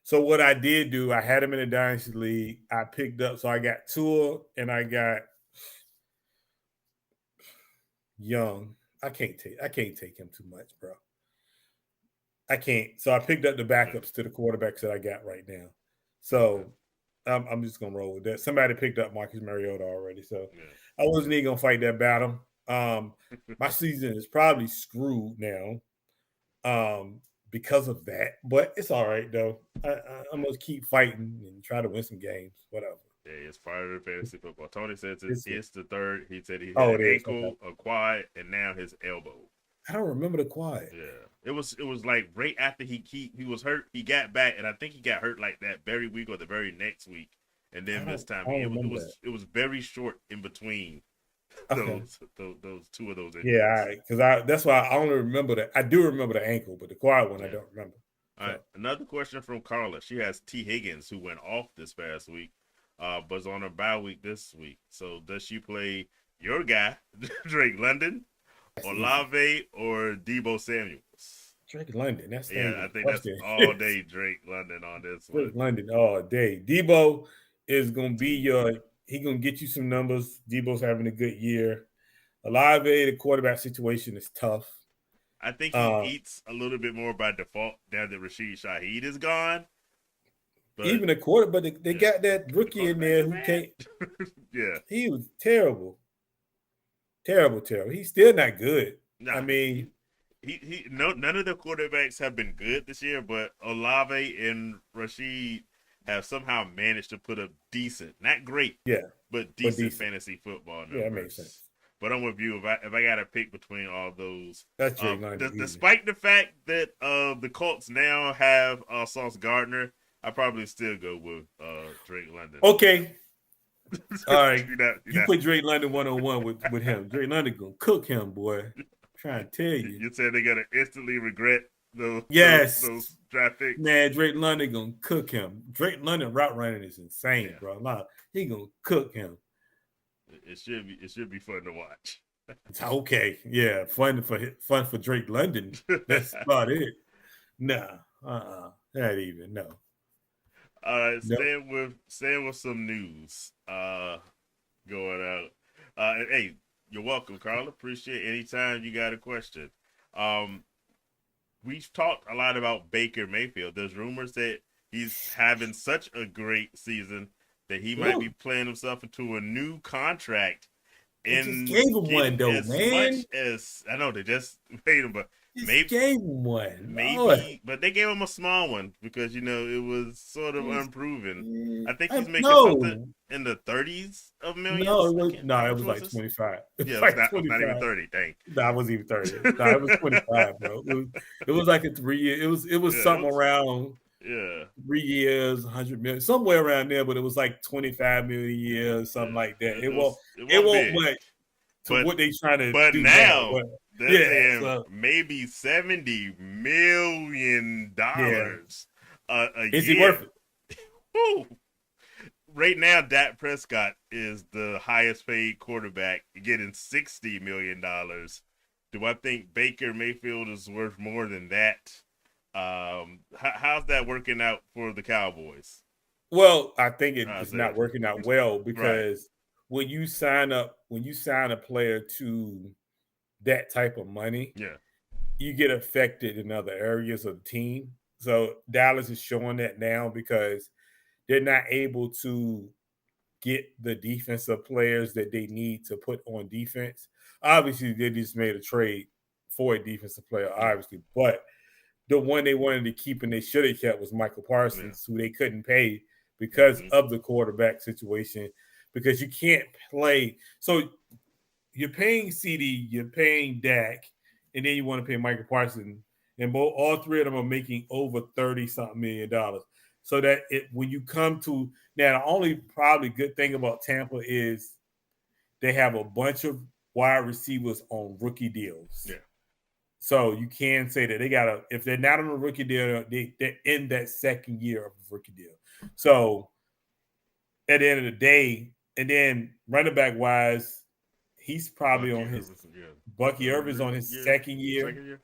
So what I did do, I had him in a dynasty league. I picked up, so I got Tua and I got Young. I can't take him too much, bro. I can't. So I picked up the backups to the quarterbacks that I got right now. So I'm just gonna roll with that. Somebody picked up Marcus Mariota already, so I wasn't even gonna fight that battle. My season is probably screwed now because of that, but it's all right though. I'm gonna keep fighting and try to win some games, whatever. Yeah, it's part of the fantasy football. Tony says it's the third. He said he had an ankle, a quad, and now his elbow. I don't remember the quad. Yeah, it was like right after he was hurt. He got back, and I think he got hurt like that very week or the very next week, and then this time it was very short in between. Those two of those injuries. Yeah, because that's why I only remember that. I do remember the ankle, but the quad one I don't remember. All right, another question from Carla. She has T. Higgins, who went off this past week, but is on a bye week this week. So does she play your guy, Drake London, Olave, or Deebo Samuels? Drake London. That's I think that's all day Drake London on this one. Drake London all day. Deebo is gonna be he gonna get you some numbers. Deebo's having a good year. Olave, the quarterback situation is tough. I think he eats a little bit more by default now that Rashid Shaheed is gone. But even the but they got that rookie in there who can't. Yeah, he was terrible. Terrible. He's still not good. Nah, I mean, none of the quarterbacks have been good this year, but Olave and Rashid have somehow managed to put up decent, not great, but decent fantasy football numbers. Yeah, that makes sense. But I'm with you. If I got to pick between all those, that's despite the fact that the Colts now have Sauce Gardner, I probably still go with Drake London. Okay. All right. You put Drake London 1-on-1 with him. Drake London gonna cook him, boy. I'm trying to tell you. You said they're gonna instantly regret those draft picks. Man, Drake London gonna cook him. Drake London route running is insane, bro. He gonna cook him. It should be fun to watch. It's okay. Yeah, fun for Drake London. That's about it. Nah. Not even. No. All right, staying with some news going out. Hey, you're welcome, Carla. Appreciate it. Anytime you got a question. We've talked a lot about Baker Mayfield. There's rumors that he's having such a great season that he might be playing himself into a new contract. And just gave him one though, man. Much as I know they just paid him, but maybe gave him one. Maybe, but they gave him a small one because it was sort of unproven. I think he's making something in the 30s of millions. No, it was like 25. Yeah, it was not even 30. Dang. No, it wasn't even 30. No, it was 25, bro. It was like a 3 year. It was something around. 3 years, 100 million, somewhere around there, but it was like 25 million a year, something like that. It won't much to what they trying to do now. They're maybe $70 million a year. Is he worth it? Right now, Dak Prescott is the highest paid quarterback, getting $60 million. Do I think Baker Mayfield is worth more than that? How's that working out for the Cowboys? Well, I think it's not working out well because when you sign a player to that type of money, you get affected in other areas of the team. So Dallas is showing that now because they're not able to get the defensive players that they need to put on defense. Obviously, they just made a trade for a defensive player, obviously, but the one they wanted to keep and they should have kept was Michael Parsons, who they couldn't pay because of the quarterback situation. Because you can't play. So you're paying CD, you're paying Dak, and then you want to pay Michael Parsons. And all three of them are making over $30-something million. So that when you come to now, the only probably good thing about Tampa is they have a bunch of wide receivers on rookie deals. Yeah. So you can say that they got if they're not on a rookie deal, they're in that second year of the rookie deal. So at the end of the day, and then running back wise, he's probably on his Bucky Irvin's on his second year.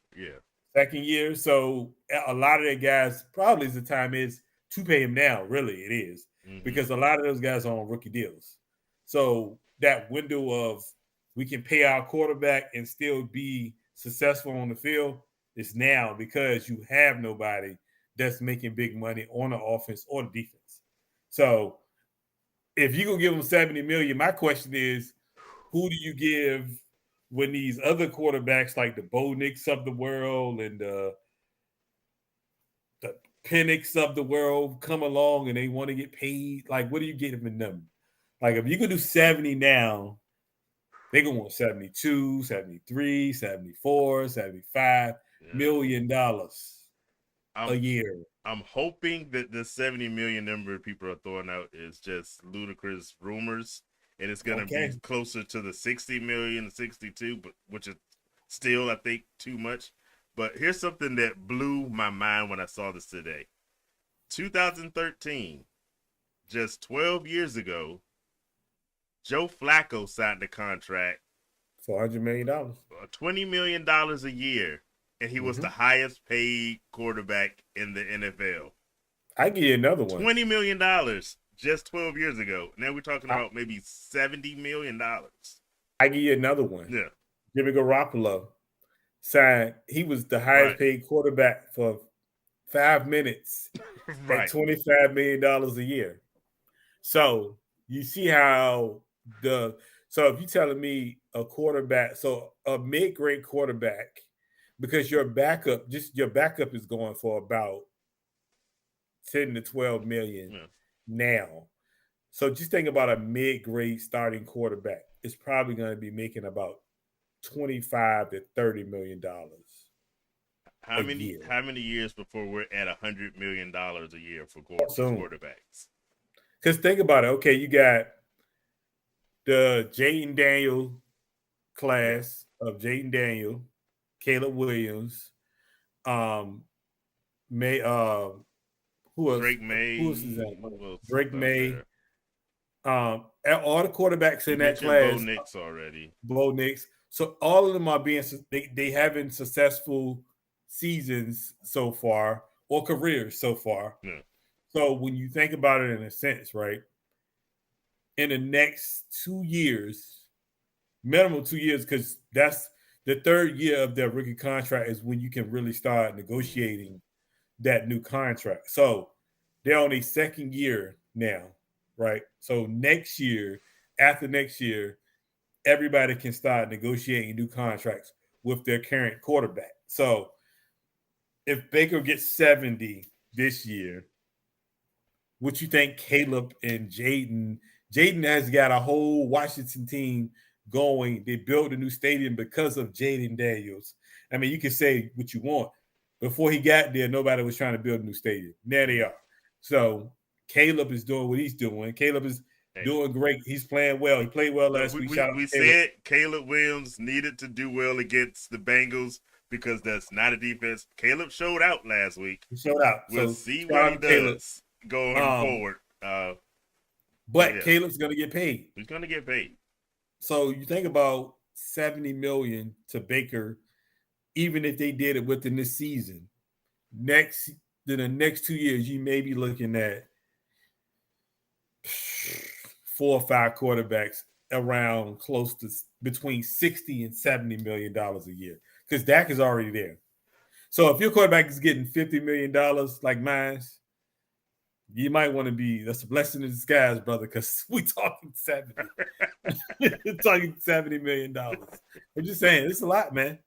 Second year. So a lot of their guys probably the time is to pay him now. Really, it is because a lot of those guys are on rookie deals. So that window of we can pay our quarterback and still be successful on the field is now because you have nobody that's making big money on the offense or the defense. So if you gonna give them $70 million, my question is, who do you give when these other quarterbacks like the Bo Nix of the world and the Penix of the world come along and they want to get paid? Like, what do you get them? Like, if you could do 70 now, they're going to want 72, 73, 74, 75 million dollars a year. I'm hoping that the 70 million number people are throwing out is just ludicrous rumors, and it's going to be closer to the 60 million, 62, but which is still, I think, too much. But here's something that blew my mind when I saw this today. 2013, just 12 years ago, Joe Flacco signed a contract for $100 million, $20 million a year, and he was the highest paid quarterback in the NFL. I give you another one. $20 million just 12 years ago. Now we're talking about maybe $70 million. I give you another one. Yeah. Jimmy Garoppolo signed. He was the highest paid quarterback for 5 minutes at $25 million a year. So you see how so if you're telling me a quarterback, so a mid-grade quarterback, because your backup is going for about 10 to 12 million now. So just think about a mid-grade starting quarterback. It's probably going to be making about $25 to $30 million. How many years before we're at $100 million a year for quarterbacks? Because think about it. Okay, you got the Jaden Daniel class of Jaden Daniel, Caleb Williams, May who else? Drake May. Who else is that? Drake May. All the quarterbacks in that class. Bo Nix already. Bo Nix. So all of them are being they having successful seasons so far or careers so far. Yeah. So when you think about it in a sense, right? In the next 2 years, minimum 2 years, because that's the third year of their rookie contract is when you can really start negotiating that new contract. So they're on a second year now, right? So next year, after next year, everybody can start negotiating new contracts with their current quarterback. So if Baker gets 70 this year, what you think Caleb and Jaden has got a whole Washington team going. They built a new stadium because of Jaden Daniels. I mean, you can say what you want. Before he got there, nobody was trying to build a new stadium. There they are. So Caleb is doing what he's doing. Caleb is doing great. He's playing well. He played well last week. We said Caleb Williams needed to do well against the Bengals because that's not a defense. Caleb showed out last week. He showed out. We'll see what he does going forward. But Caleb's going to get paid. He's going to get paid. So you think about $70 million to Baker, even if they did it within this season. The next 2 years, you may be looking at 4 or 5 quarterbacks around close to between $60 and $70 million a year because Dak is already there. So if your quarterback is getting $50 million like mine, you might want to be, that's a blessing in disguise, brother, because we talking 70. We're talking $70 million. I'm just saying, it's a lot, man.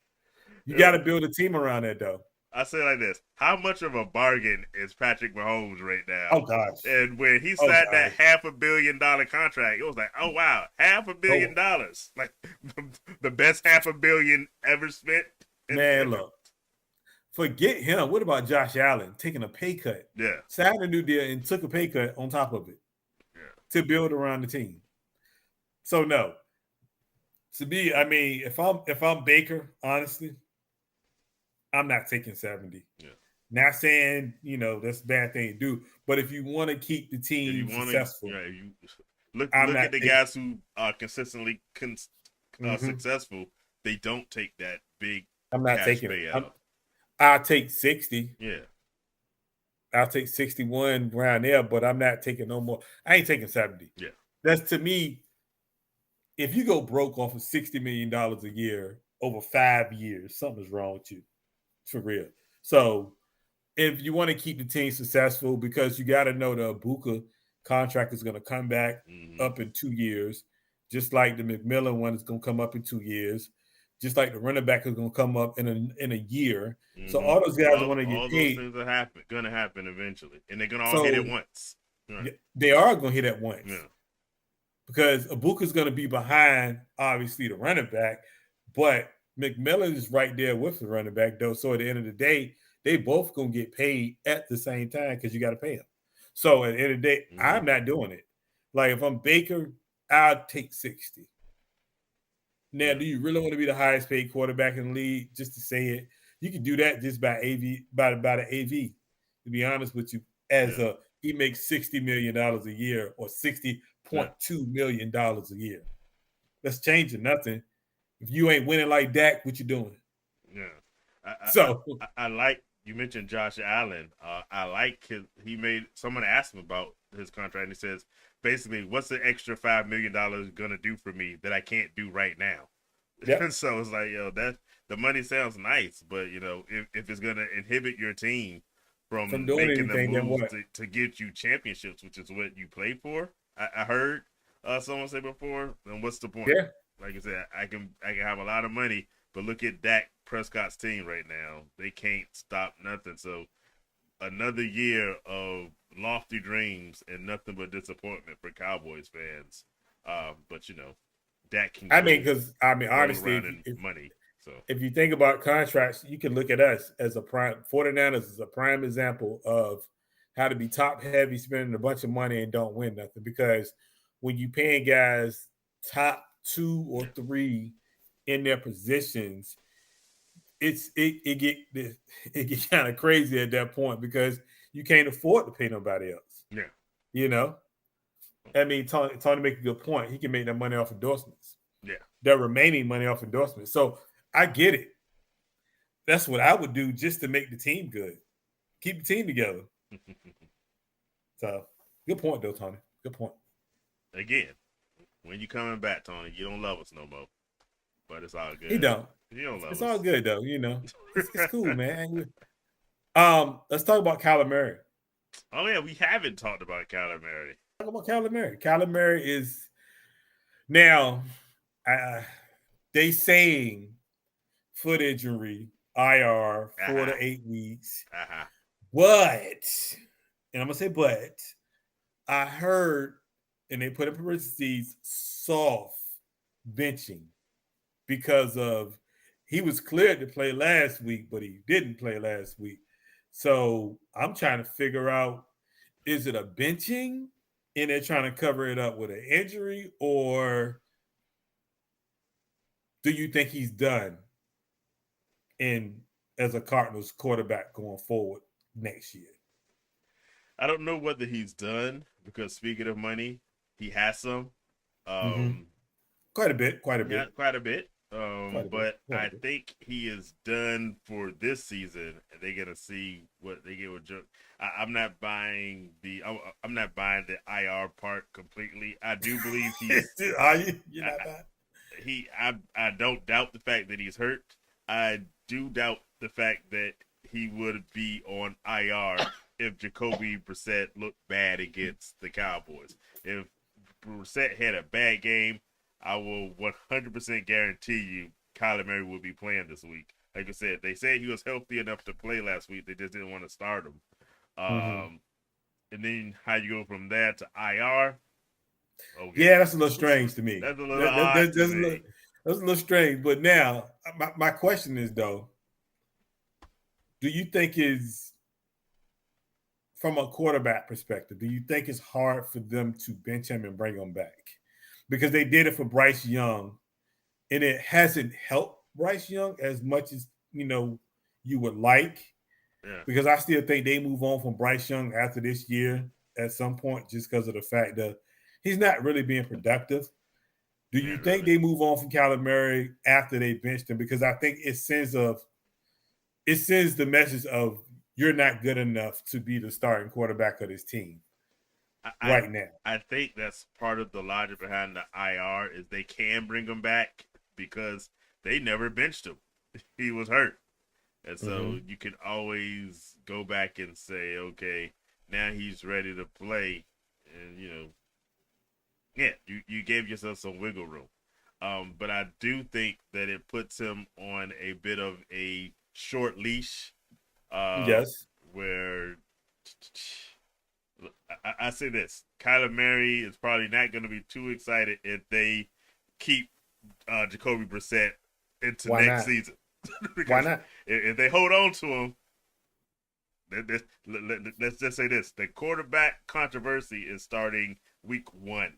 You got to build a team around that, though. I say it like this: how much of a bargain is Patrick Mahomes right now? Oh gosh! And when he signed that $500 million contract, it was like, oh wow, $500 million, like the best $500 million ever spent. Man, look, forget him. What about Josh Allen taking a pay cut? Yeah, signed a new deal and took a pay cut on top of it to build around the team. So no, to me, I mean, if I'm Baker, honestly, I'm not taking 70. Yeah. Not saying, that's a bad thing to do, but if you want to keep the team successful, you look at the guys who are consistently successful. They don't take that big. I'm not taking it. I'll take 60. Yeah, I'll take 61 around there, but I'm not taking no more. I ain't taking 70. Yeah, that's, to me, if you go broke off of $60 million a year over 5 years, something's wrong with you, for real. So if you want to keep the team successful, because you got to know the Ibuka contract is going to come back up in 2 years, just like the McMillan one is going to come up in 2 years, just like the running back is going to come up in a year. So all those guys want to get paid. All those things are going to happen eventually, and they're going to all hit it once. Right. They are going to hit it once. Yeah. Because Ibuka is going to be behind, obviously, the running back, but McMillan is right there with the running back, though. So at the end of the day, they both going to get paid at the same time because you got to pay them. So at the end of the day, I'm not doing it. Like, if I'm Baker, I'll take 60. Now, do you really want to be the highest paid quarterback in the league? Just to say it, you can do that just by the AV. To be honest with you, he makes $60 million a year or $60.2 million a year. That's changing nothing. If you ain't winning like Dak, what you doing? Yeah. I like, you mentioned Josh Allen. I like someone asked him about his contract, and he says, basically, what's the extra $5 million going to do for me that I can't do right now? Yep. So it's like, the money sounds nice, but, if it's going to inhibit your team from making the moves to get you championships, which is what you play for, I heard someone say before, then what's the point? Yeah. Like I said, I can have a lot of money, but look at Dak Prescott's team right now. They can't stop nothing. So another year of lofty dreams and nothing but disappointment for Cowboys fans. But Dak can. Honestly, money. So if you think about contracts, you can look at us as a prime. 49ers is a prime example of how to be top heavy, spending a bunch of money and don't win nothing. Because when you paying guys top 2 or 3 in their positions, it get kind of crazy at that point because you can't afford to pay nobody else. Yeah. I mean, Tony make a good point. He can make that money off endorsements. Yeah. That remaining money off endorsements. So I get it. That's what I would do just to make the team good. Keep the team together. So good point though, Tony. Good point. Again, when you coming back, Tony, you don't love us no more. But it's all good. He don't. You don't love us. It's all good though, It's cool, man. Let's talk about Kyler Murray. Oh yeah, we haven't talked about Kyler Murray. Talk about Kyler Murray. Kyler Murray is now they saying foot injury, IR, 4 to 8 weeks. But, and I'm gonna say but, I heard, and they put in parentheses, soft benching because of he was cleared to play last week, but he didn't play last week. So I'm trying to figure out, is it a benching and they're trying to cover it up with an injury, or do you think he's done as a Cardinals quarterback going forward next year? I don't know whether he's done, because speaking of money, he has some. Quite a bit. Yeah, quite a bit. I think he is done for this season, and they're gonna see what they get with Joe. I'm not buying the IR part completely. I do believe he is. Are you? You're not buying? I don't doubt the fact that he's hurt. I do doubt the fact that he would be on IR if Jacoby Brissett looked bad against the Cowboys. If Brissett had a bad game, I will 100% guarantee you Kyler Murray will be playing this week. Like I said, they said he was healthy enough to play last week. They just didn't want to start him. And then how you go from that to IR? Okay. Yeah, that's a little strange to me. That's a little odd to me. That's a little strange. But now, my question is, though, do you think is, from a quarterback perspective, do you think it's hard for them to bench him and bring him back? Because they did it for Bryce Young, and it hasn't helped Bryce Young as much as, you would like. Yeah. Because I still think they move on from Bryce Young after this year at some point, just because of the fact that he's not really being productive. Do you think they move on from Kyler Murray after they benched him? Because I think it sends the message of you're not good enough to be the starting quarterback of this team right now. I think that's part of the logic behind the IR is they can bring him back because they never benched him. He was hurt. And so you can always go back and say, okay, now he's ready to play. And, you gave yourself some wiggle room. But I do think that it puts him on a bit of a short leash. Yes. Where I say this, Kyler Murray is probably not going to be too excited if they keep Jacoby Brissett into next season. Why not? If they hold on to him, let's just say this: the quarterback controversy is starting week 1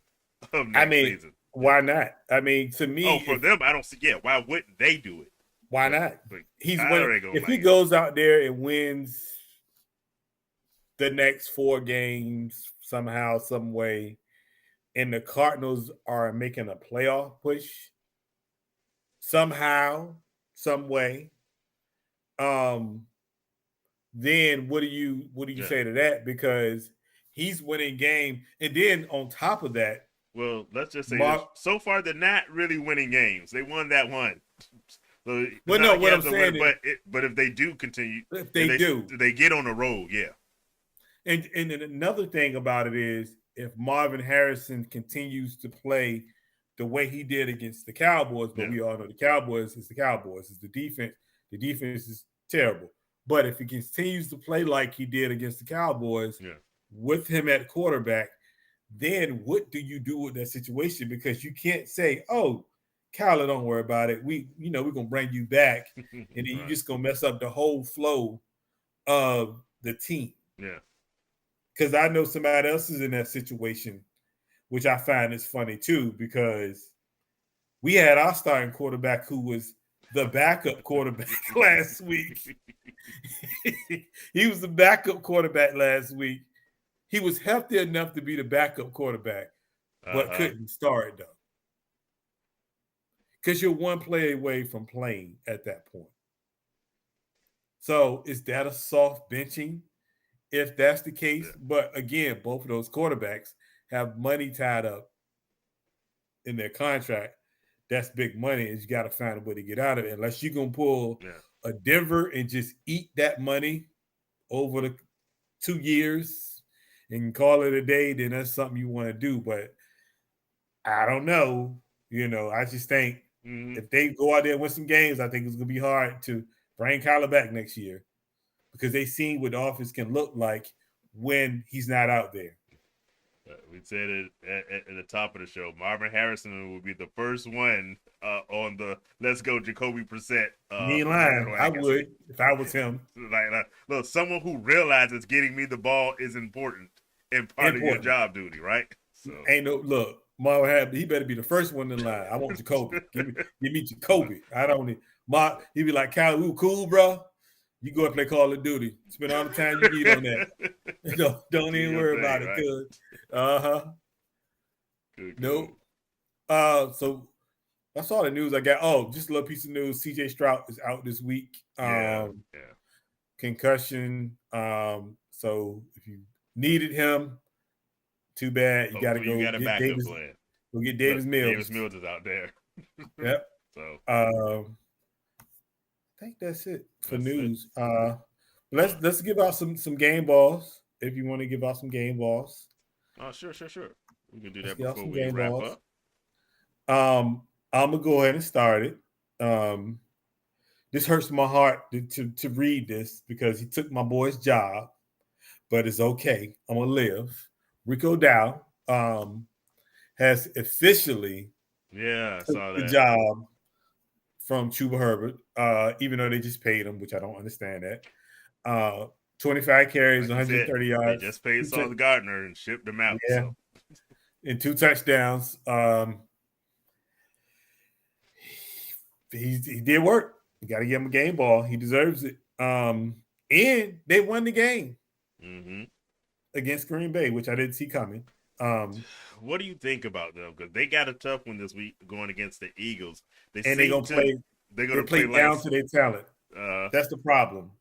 of next season. Why not? I mean, to me, for them, I don't see. Yeah, why wouldn't they do it? Why not? He's winning. If he goes out there and wins the next 4 games somehow, some way, and the Cardinals are making a playoff push somehow, some way, then what do you say to that? Because he's winning game, and then on top of that, well, let's just say this. So far they're not really winning games. They won that one. So what I'm saying is, but if they do continue, if they get on the road, yeah. And another thing about it is, if Marvin Harrison continues to play the way he did against the Cowboys, but we all know the Cowboys is the Cowboys. It's the defense. The defense is terrible. But if he continues to play like he did against the Cowboys, with him at quarterback, then what do you do with that situation? Because you can't say, "Oh, Kyler, don't worry about it. We're gonna bring you back," and then you're just gonna mess up the whole flow of the team. Yeah. Because I know somebody else is in that situation, which I find is funny too, because we had our starting quarterback who was the backup quarterback last week. He was the backup quarterback last week. He was healthy enough to be the backup quarterback, but couldn't start though. Because you're one play away from playing at that point. So is that a soft benching? If that's the case, but again, both of those quarterbacks have money tied up in their contract. That's big money, and you got to find a way to get out of it. Unless you're going to pull a Denver and just eat that money over the 2 years and call it a day, then that's something you want to do. But I don't know. I just think if they go out there and win some games, I think it's going to be hard to bring Kyler back next year. Because they seen what the offense can look like when he's not out there. We said it at the top of the show. Marvin Harrison will be the first one on the "Let's Go Jacoby Brissett." Me lying. I would if I was him. Look, someone who realizes getting me the ball is important and part of your job duty, right? So look. Marvin Harrison, he better be the first one in line. I want Jacoby. Give me Jacoby. I don't need Mark. He'd be like, "Kyler, we cool, bro. You go and play Call of Duty. Spend all the time you need on that. Don't even worry about it, cuz. Nope. So that's all the news I got. Oh, just a little piece of news. CJ Stroud is out this week. Concussion. So if you needed him, too bad. You got to go. You got a backup plan. Go get Davis Mills. Davis Mills is out there. Yep. So I think that's it for news. Let's give out some game balls if you want to give out some game balls. Oh, sure. We can do Let's that give out before some we game wrap balls. up. I'm gonna go ahead and start it. This hurts my heart to read this because he took my boy's job, but it's okay. I'm gonna live. Rico Dow has officially Yeah, I took saw the that. job from Chuba Herbert, even though they just paid him, which I don't understand that. 25 carries, Like you said, 130 they yards, just paid Sauce Gardner and shipped him out. yeah, So and 2 touchdowns. He did work. You got to give him a game ball. He deserves it. And they won the game against Green Bay, which I didn't see coming. What do you think about them? Because they got a tough one this week going against the Eagles. They and seem to they they're play gonna play down like to their talent. That's the problem.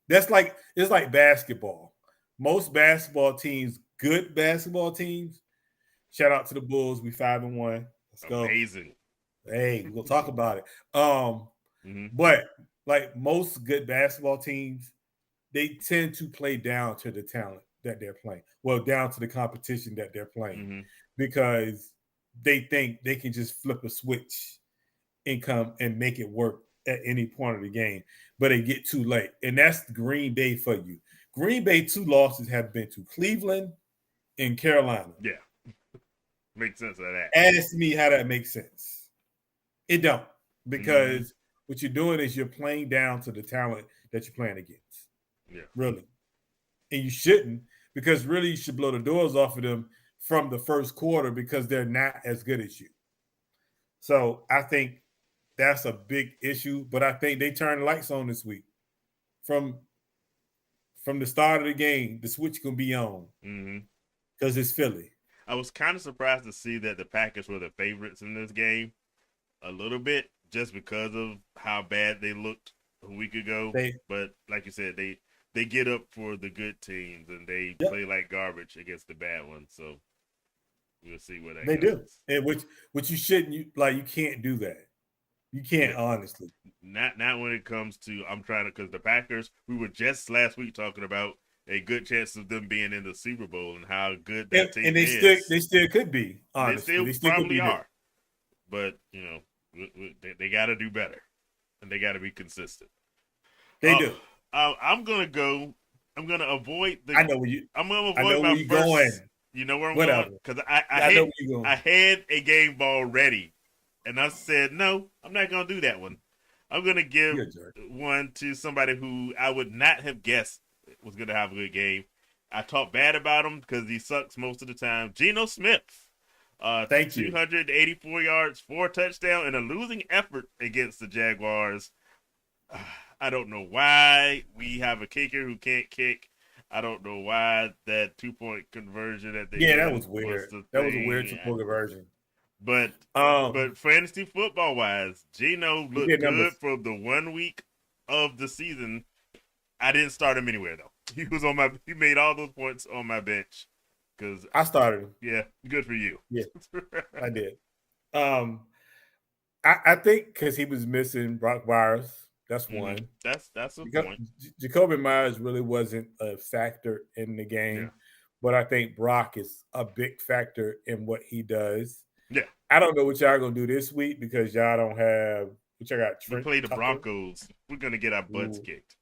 It's like basketball. Most basketball teams, good basketball teams. Shout out to the Bulls. We 5-1. Let's go. amazing. Hey, we'll talk about it. But like most good basketball teams, they tend to play down to the talent that they're playing. Well, down to the competition that they're playing, because they think they can just flip a switch and come and make it work at any point of the game, but they get too late. And that's Green Bay for you. Green Bay 2 losses have been to Cleveland and Carolina. Yeah. Makes sense of that. Ask me how that makes sense. It don't, because what you're doing is you're playing down to the talent that you're playing against. Yeah. Really. And you shouldn't, because really you should blow the doors off of them from the first quarter because they're not as good as you. So I think that's a big issue, but I think they turned the lights on this week. From the start of the game, the switch can be on because it's Philly. I was kind of surprised to see that the Packers were the favorites in this game a little bit, just because of how bad they looked a week ago. But like you said, they get up for the good teams and they play like garbage against the bad ones. So we'll see what that goes. Do, and which you shouldn't. You can't do that. You can't, honestly. Not when it comes to, I'm trying to, because the Packers, we were just last week talking about a good chance of them being in the Super Bowl and how good that team is. They still could be, honestly. They still probably are. But, they got to do better. And they got to be consistent. They do. I'm going to avoid the. I know where you. I'm going to avoid my first. Going. You know where I'm going? Because I had a game ball ready. And I said, no, I'm not going to do that one. I'm going to give one to somebody who I would not have guessed was going to have a good game. I talk bad about him because he sucks most of the time. Geno Smith. Thank you. 284 yards, 4 touchdowns, and a losing effort against the Jaguars. I don't know why we have a kicker who can't kick. I don't know why that 2-point conversion at the end. That was weird. That was a weird 2-point conversion. But fantasy football wise, Geno looked good for the 1 week of the season. I didn't start him anywhere though. He made all those points on my bench because I started him. Yeah, good for you. Yeah, I did. I think because he was missing Brock Bowers. That's one. That's a point. Jacoby Myers really wasn't a factor in the game, but I think Brock is a big factor in what he does. Yeah. I don't know what y'all gonna do this week because y'all don't have what y'all got. We play the Broncos. We're gonna get our butts kicked.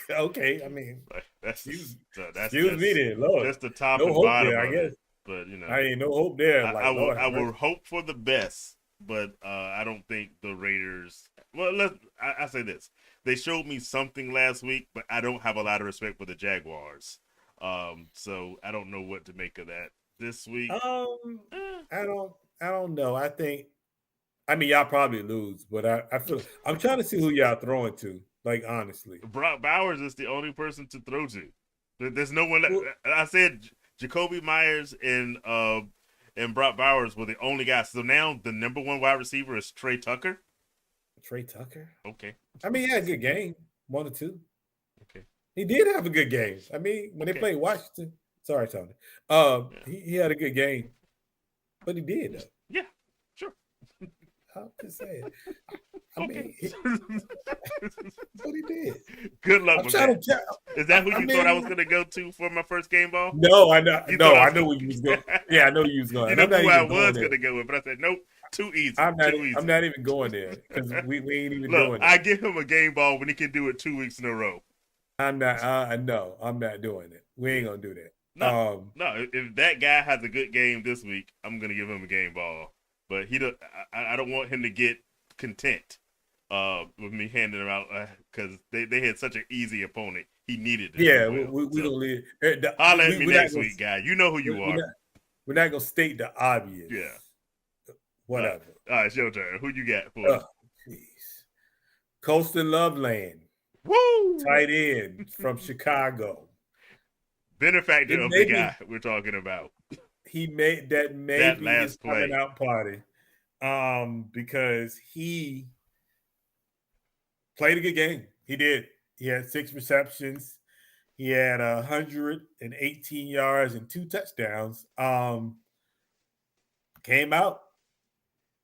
Okay, I mean that's excuse me then, Lord. That's the top no and hope bottom there, of I guess. It. But I ain't no hope there. I will hope for the best, but I don't think the Raiders. Well, I say this: they showed me something last week, but I don't have a lot of respect for the Jaguars. So I don't know what to make of that this week. I don't know. I mean, y'all probably lose, but I feel I'm trying to see who y'all throwing to. Like honestly, Brock Bowers is the only person to throw to. There's no one. I said Jacoby Myers and Brock Bowers were the only guys. So now the number 1 wide receiver is Trey Tucker. Trey Tucker. Okay. I mean, he had a good game, 1 or 2. Okay. He did have a good game. I mean, when they played Washington. Sorry, Tony. He had a good game, but he did though. Yeah, sure. I'm just saying. I Okay. mean, that's what he did. Good luck I'm with trying that. to tell. Is that who I you thought I was mean, going to go to for my first game ball? no, I know. You No, thought I I was know gonna... where you was going. Yeah, I know you was going. You And know I'm not who I even going was there. going to go with, but I said, nope, too easy. I'm not. Too easy. I'm not even going there because we ain't even Look, doing I it. give him a game ball when he can do it 2 weeks in a row. I'm not. No, I'm not doing it. We ain't gonna do that. No, no. If that guy has a good game this week, I'm gonna give him a game ball. But he don't. I don't want him to get content with me handing him out because they had such an easy opponent. He needed to yeah, do well. we So, gonna leave. holler at me next week, guy. You know who you are. We're not gonna state the obvious. Yeah. Whatever. All right, it's your turn. Who you got for us? Jeez. Coastal Loveland. Woo! Tight end from Chicago. Benefactor of the guy we're talking about. He made that maybe his coming out party. Because he played a good game. He did. He had 6 receptions. He had 118 yards and 2 touchdowns. Came out.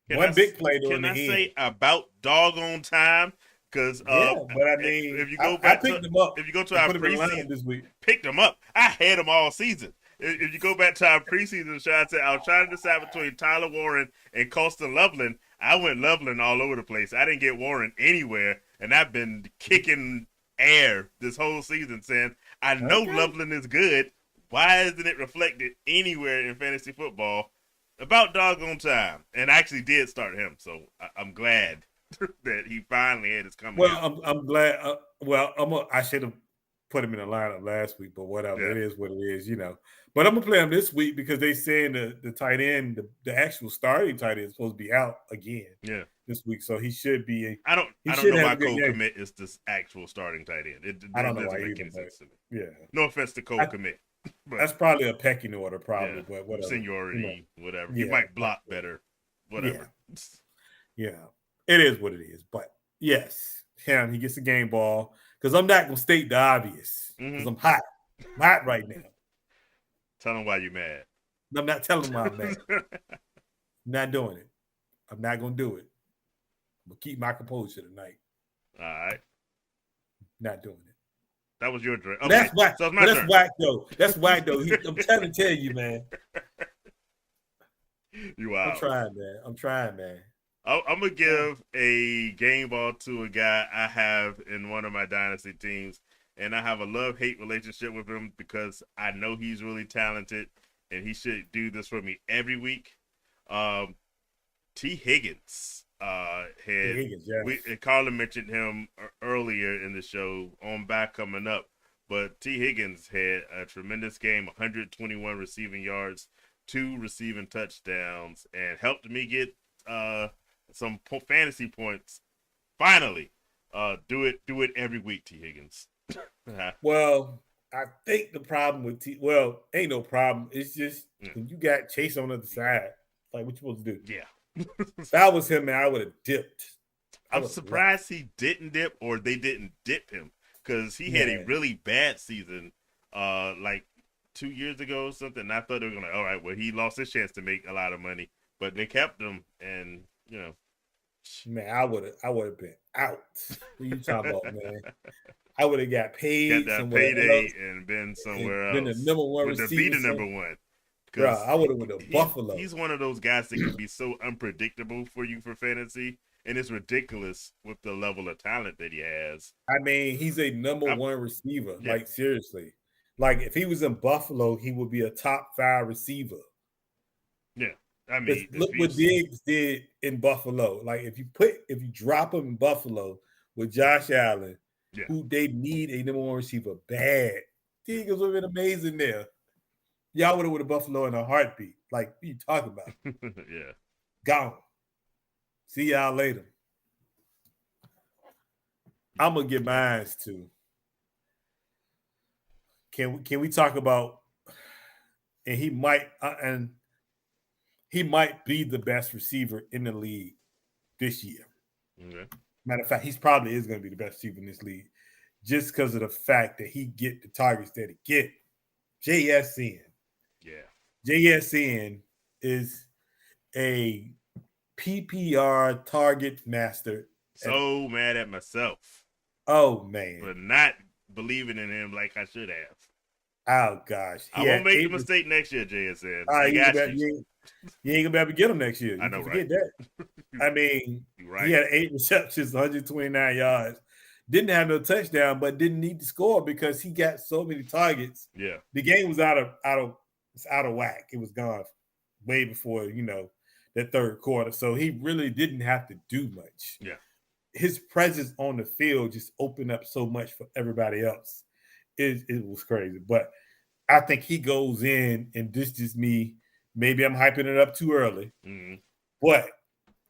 Big play during the end. Can I say about doggone time? Because but I mean, if you go back to him up, if you go to our preseason this week, picked him up. I had him all season. If you go back to our preseason shot, I was trying to decide between Tyler Warren and Coastal Loveland. I went Loveland all over the place. I didn't get Warren anywhere, and I've been kicking air this whole season saying, I know Loveland is good. Why isn't it reflected anywhere in fantasy football? About doggone time. And I actually did start him, so I'm glad that he finally had his coming out. Well, I'm glad. I should have put him in the lineup last week, but whatever. Yeah. It is what it is, you know. But I'm going to play him this week because they saying the tight end, the actual starting tight end is supposed to be out again this week. So he should be. I don't know why Cole Kmet is this actual starting tight end. I don't know why either, sense to me. Yeah. No offense to Cole Kmet. But that's probably a pecking order, but whatever. Seniority, whatever. He might block better, whatever. Yeah. It is what it is. But yes, he gets a game ball because I'm not going to state the obvious because I'm hot. I'm hot right now. Tell him why you're mad. I'm not telling him why I'm mad. I'm not doing it. I'm not going to do it. I'm going to keep my composure tonight. All right. Not doing it. That was your dream. Okay. That's whack. So that's whack, though. That's whack, though. I'm trying to tell you, man. You out. I'm trying, man. I'm going to give a game ball to a guy I have in one of my dynasty teams, and I have a love-hate relationship with him because I know he's really talented, and he should do this for me every week. T. Higgins. Carlin mentioned him earlier in the show on back coming up, but T. Higgins had a tremendous game, 121 receiving yards, 2 receiving touchdowns, and helped me get some fantasy points. Finally, do it every week, T. Higgins. Well, I think the problem with ain't no problem. It's just when you got Chase on the other side, like what you supposed to do? Yeah. If that was him, man, I would have dipped. I'm surprised he didn't dip or they didn't dip him because he had a really bad season like 2 years ago or something. I thought they were going to, all right, well, he lost his chance to make a lot of money, but they kept him and, you know. Man, I would have been out. What are you talking about, man? I would have got paid. Got that payday and been somewhere else. Been the number one receiver. Be the number one. Bro, I would have went to Buffalo. He's one of those guys that can be so unpredictable for you for fantasy, and it's ridiculous with the level of talent that he has. I mean, he's a number one receiver. Yeah. Like, seriously. Like, if he was in Buffalo, he would be a top 5 receiver. Yeah. I mean, look what Diggs did in Buffalo. Like, if you drop him in Buffalo with Josh Allen, who they need a number one receiver bad, Diggs would have been amazing there. Y'all would have went to Buffalo in a heartbeat. Like, what are you talking about? Yeah. Gone. See y'all later. I'm going to get mine too. Can we talk about, and he might be the best receiver in the league this year. Okay. Matter of fact, he's probably is going to be the best receiver in this league just because of the fact that he get the targets that he get. JSN. Yeah. JSN is a PPR target master. So mad at myself Oh man. for not believing in him like I should have. Oh gosh. I won't make the mistake next year, JSN. I got you. You ain't gonna be able to get him next year. I You know, can forget right? that. I mean, right. He had 8 receptions, 129 yards. Didn't have no touchdown, but didn't need to score because he got so many targets. Yeah. The game was out of whack. It was gone way before, that third quarter. So he really didn't have to do much. Yeah. His presence on the field just opened up so much for everybody else. It was crazy. But I think he goes in, and this is just me. Maybe I'm hyping it up too early. Mm-hmm. But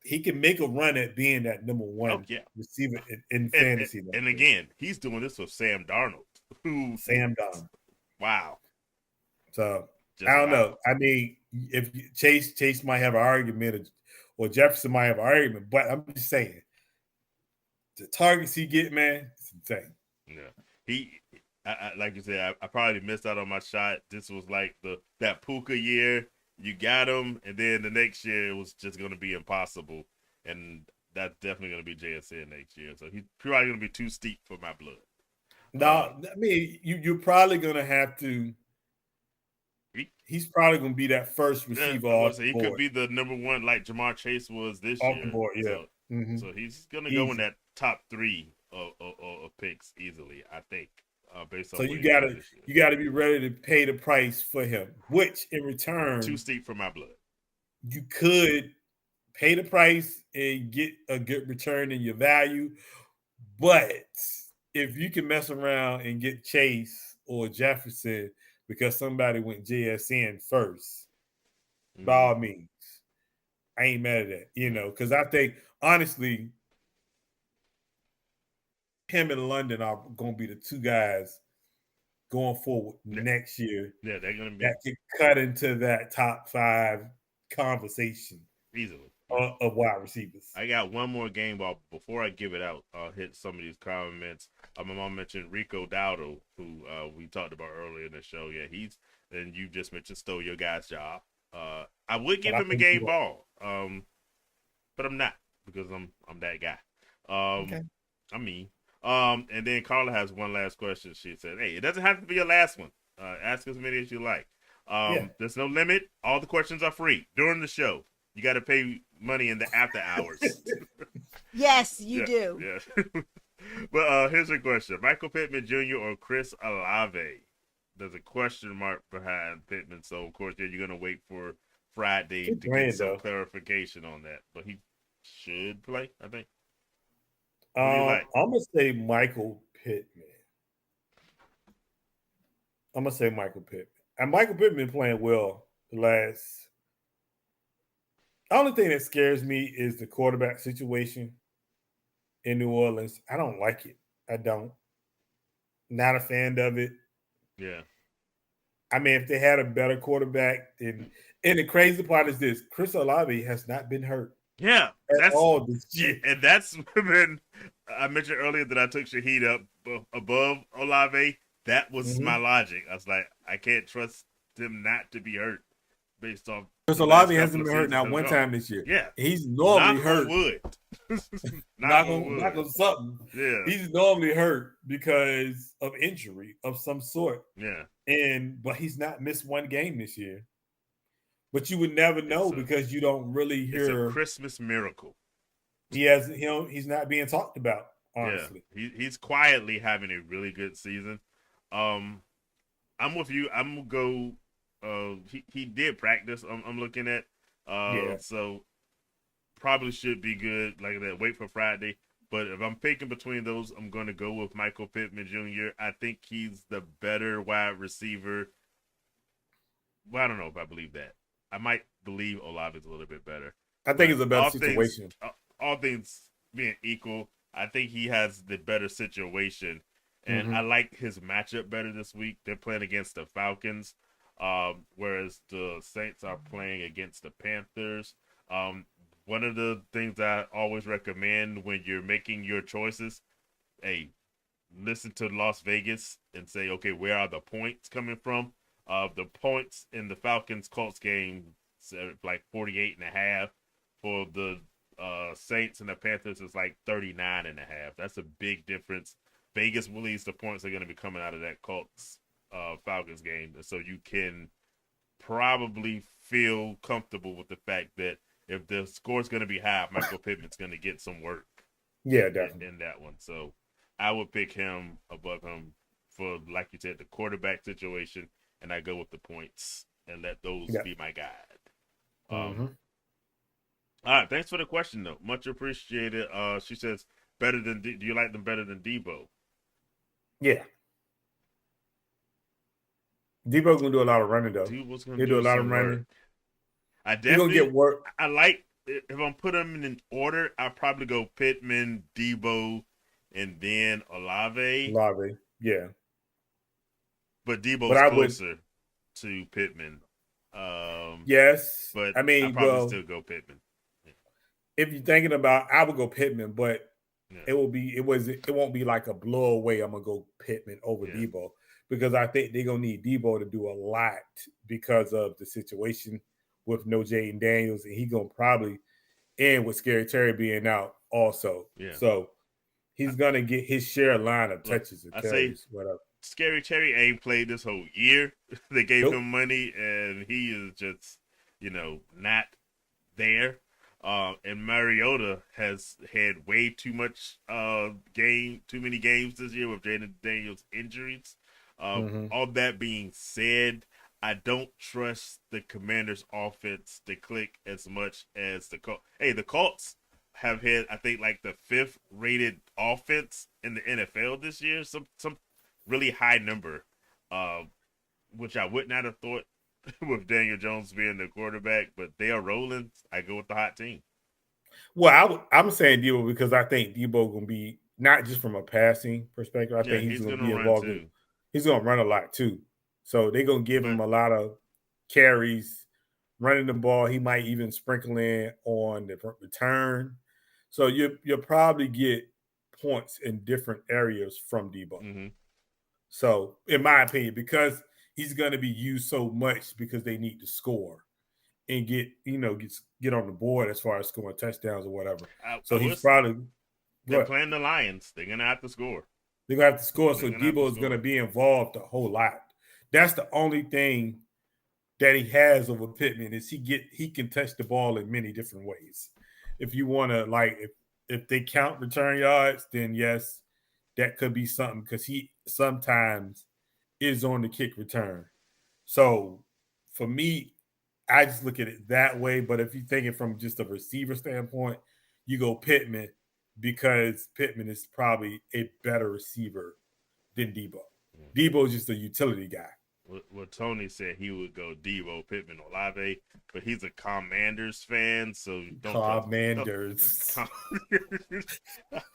he can make a run at being that number one receiver in fantasy. And again, he's doing this with Sam Darnold. Sam Darnold. Wow. So I don't know. I mean, if Chase might have an argument, or Jefferson might have an argument, but I'm just saying, the targets he get, man, it's insane. Yeah, like you said, I probably missed out on my shot. This was like that Puka year. You got him, and then the next year it was just going to be impossible, and that's definitely going to be JSN next year. So he's probably going to be too steep for my blood. No, I mean you're probably going to have to. He's probably going to be that first receiver. He could be the number one, like Jamar Chase was this off year. The board, yeah. So he's going to go in that top 3 of picks easily, I think. Based on so you gotta be ready to pay the price for him, which in return too steep for my blood. You could pay the price and get a good return in your value, but if you can mess around and get Chase or Jefferson because somebody went JSN first, by all means, I ain't mad at that, because I think honestly, him and London are going to be the two guys going forward next year. Yeah, they're going to be that can cut into that top 5 conversation easily of wide receivers. I got one more game ball before I give it out. I'll hit some of these comments. My mom mentioned Rico Dowdle, who we talked about earlier in the show. Yeah, and you just mentioned stole your guy's job. I would give him a game ball, but I'm not because I'm that guy. Okay. I mean. And then Carla has one last question. She said, "Hey, it doesn't have to be your last one. Ask as many as you like. There's no limit. All the questions are free during the show. You got to pay money in the after hours." Yes, you do. Yeah. But here's a question: Michael Pittman Jr. or Chris Olave? There's a question mark behind Pittman, so of course you're gonna wait for Friday to get some clarification on that. But he should play, I think. I'm gonna say Michael Pittman. And Michael Pittman playing well the last. The only thing that scares me is the quarterback situation in New Orleans. I don't like it. I don't. Not a fan of it. Yeah. I mean, if they had a better quarterback, and the crazy part is this: Chris Olave has not been hurt. Yeah, that's all this year. And that's when I mentioned earlier that I took Shaheed up above Olave. That was my logic. I was like, I can't trust him not to be hurt based off. Chris Olave hasn't been hurt now one time this year. Yeah, he's normally hurt. Knock on something. Yeah, he's normally hurt because of injury of some sort. Yeah, but he's not missed one game this year. But you would never know because you don't really hear. It's a Christmas miracle. He's not being talked about, honestly. Yeah, he's quietly having a really good season. I'm with you. I'm gonna go. He did practice. I'm looking at. So probably should be good. Like that. Wait for Friday. But if I'm picking between those, I'm going to go with Michael Pittman Jr. I think he's the better wide receiver. Well, I don't know if I believe that. I might believe Olave is a little bit better. I think it's a better situation. All things being equal, I think he has the better situation. And I like his matchup better this week. They're playing against the Falcons, whereas the Saints are playing against the Panthers. One of the things I always recommend when you're making your choices, listen to Las Vegas and say, okay, where are the points coming from? The points in the Falcons-Colts game, like 48.5. for the Saints and the Panthers is like 39.5. That's a big difference. Vegas believes the points are going to be coming out of that Colts Falcons game, so you can probably feel comfortable with the fact that if the score's going to be high, Michael Pittman's going to get some work. Yeah, definitely in that one. So I would pick him above him for, like you said, the quarterback situation, and I go with the points and let those be my guide. All right, thanks for the question though, much appreciated. She says, better than do you like them better than Debo? Yeah. Debo's gonna do a lot of running though. Debo's gonna do a lot of running. Work. I definitely gonna get work. I like if I'm put them in order, I'll probably go Pittman, Debo, and then Olave. Yeah. But Debo's closer to Pittman. Yes, but I mean, I'll probably still go Pittman. Yeah. If you're thinking about, I would go Pittman, but it won't be like a blow away. I'm gonna go Pittman over Debo because I think they're gonna need Debo to do a lot because of the situation with no Jaden Daniels, and he's gonna probably end with Scary Terry being out also. Yeah. So he's gonna get his share line of touches and carries, whatever. Scary Terry ain't played this whole year. They gave him money, and he is just, not there. And Mariota has had way too much too many games this year with Jaden Daniels injuries. All that being said, I don't trust the Commanders' offense to click as much as the Colts. Hey, the Colts have had, I think, like the 5th rated offense in the NFL this year. Some really high number, which I would not have thought with Daniel Jones being the quarterback, but they are rolling. I go with the hot team. Well, I'm saying Debo because I think Debo going to be, not just from a passing perspective, I think he's going to be involved. He's going to run a lot too. So they're going to give him a lot of carries, running the ball. He might even sprinkle in on the return. So you'll probably get points in different areas from Debo. So, in my opinion, because he's going to be used so much because they need to score and get on the board as far as scoring touchdowns or whatever. They're playing the Lions. They're going to have to score. They're going to have to score, so Debo is going to be involved a whole lot. That's the only thing that he has over Pittman is he can touch the ball in many different ways. If you want to, if they count return yards, then yes, that could be something because he sometimes is on the kick return. So for me, I just look at it that way. But if you're thinking from just a receiver standpoint, you go Pittman because Pittman is probably a better receiver than Debo. Debo is just a utility guy. Well, Tony said he would go Debo, Pittman, Olave, but he's a Commanders fan, so Commanders.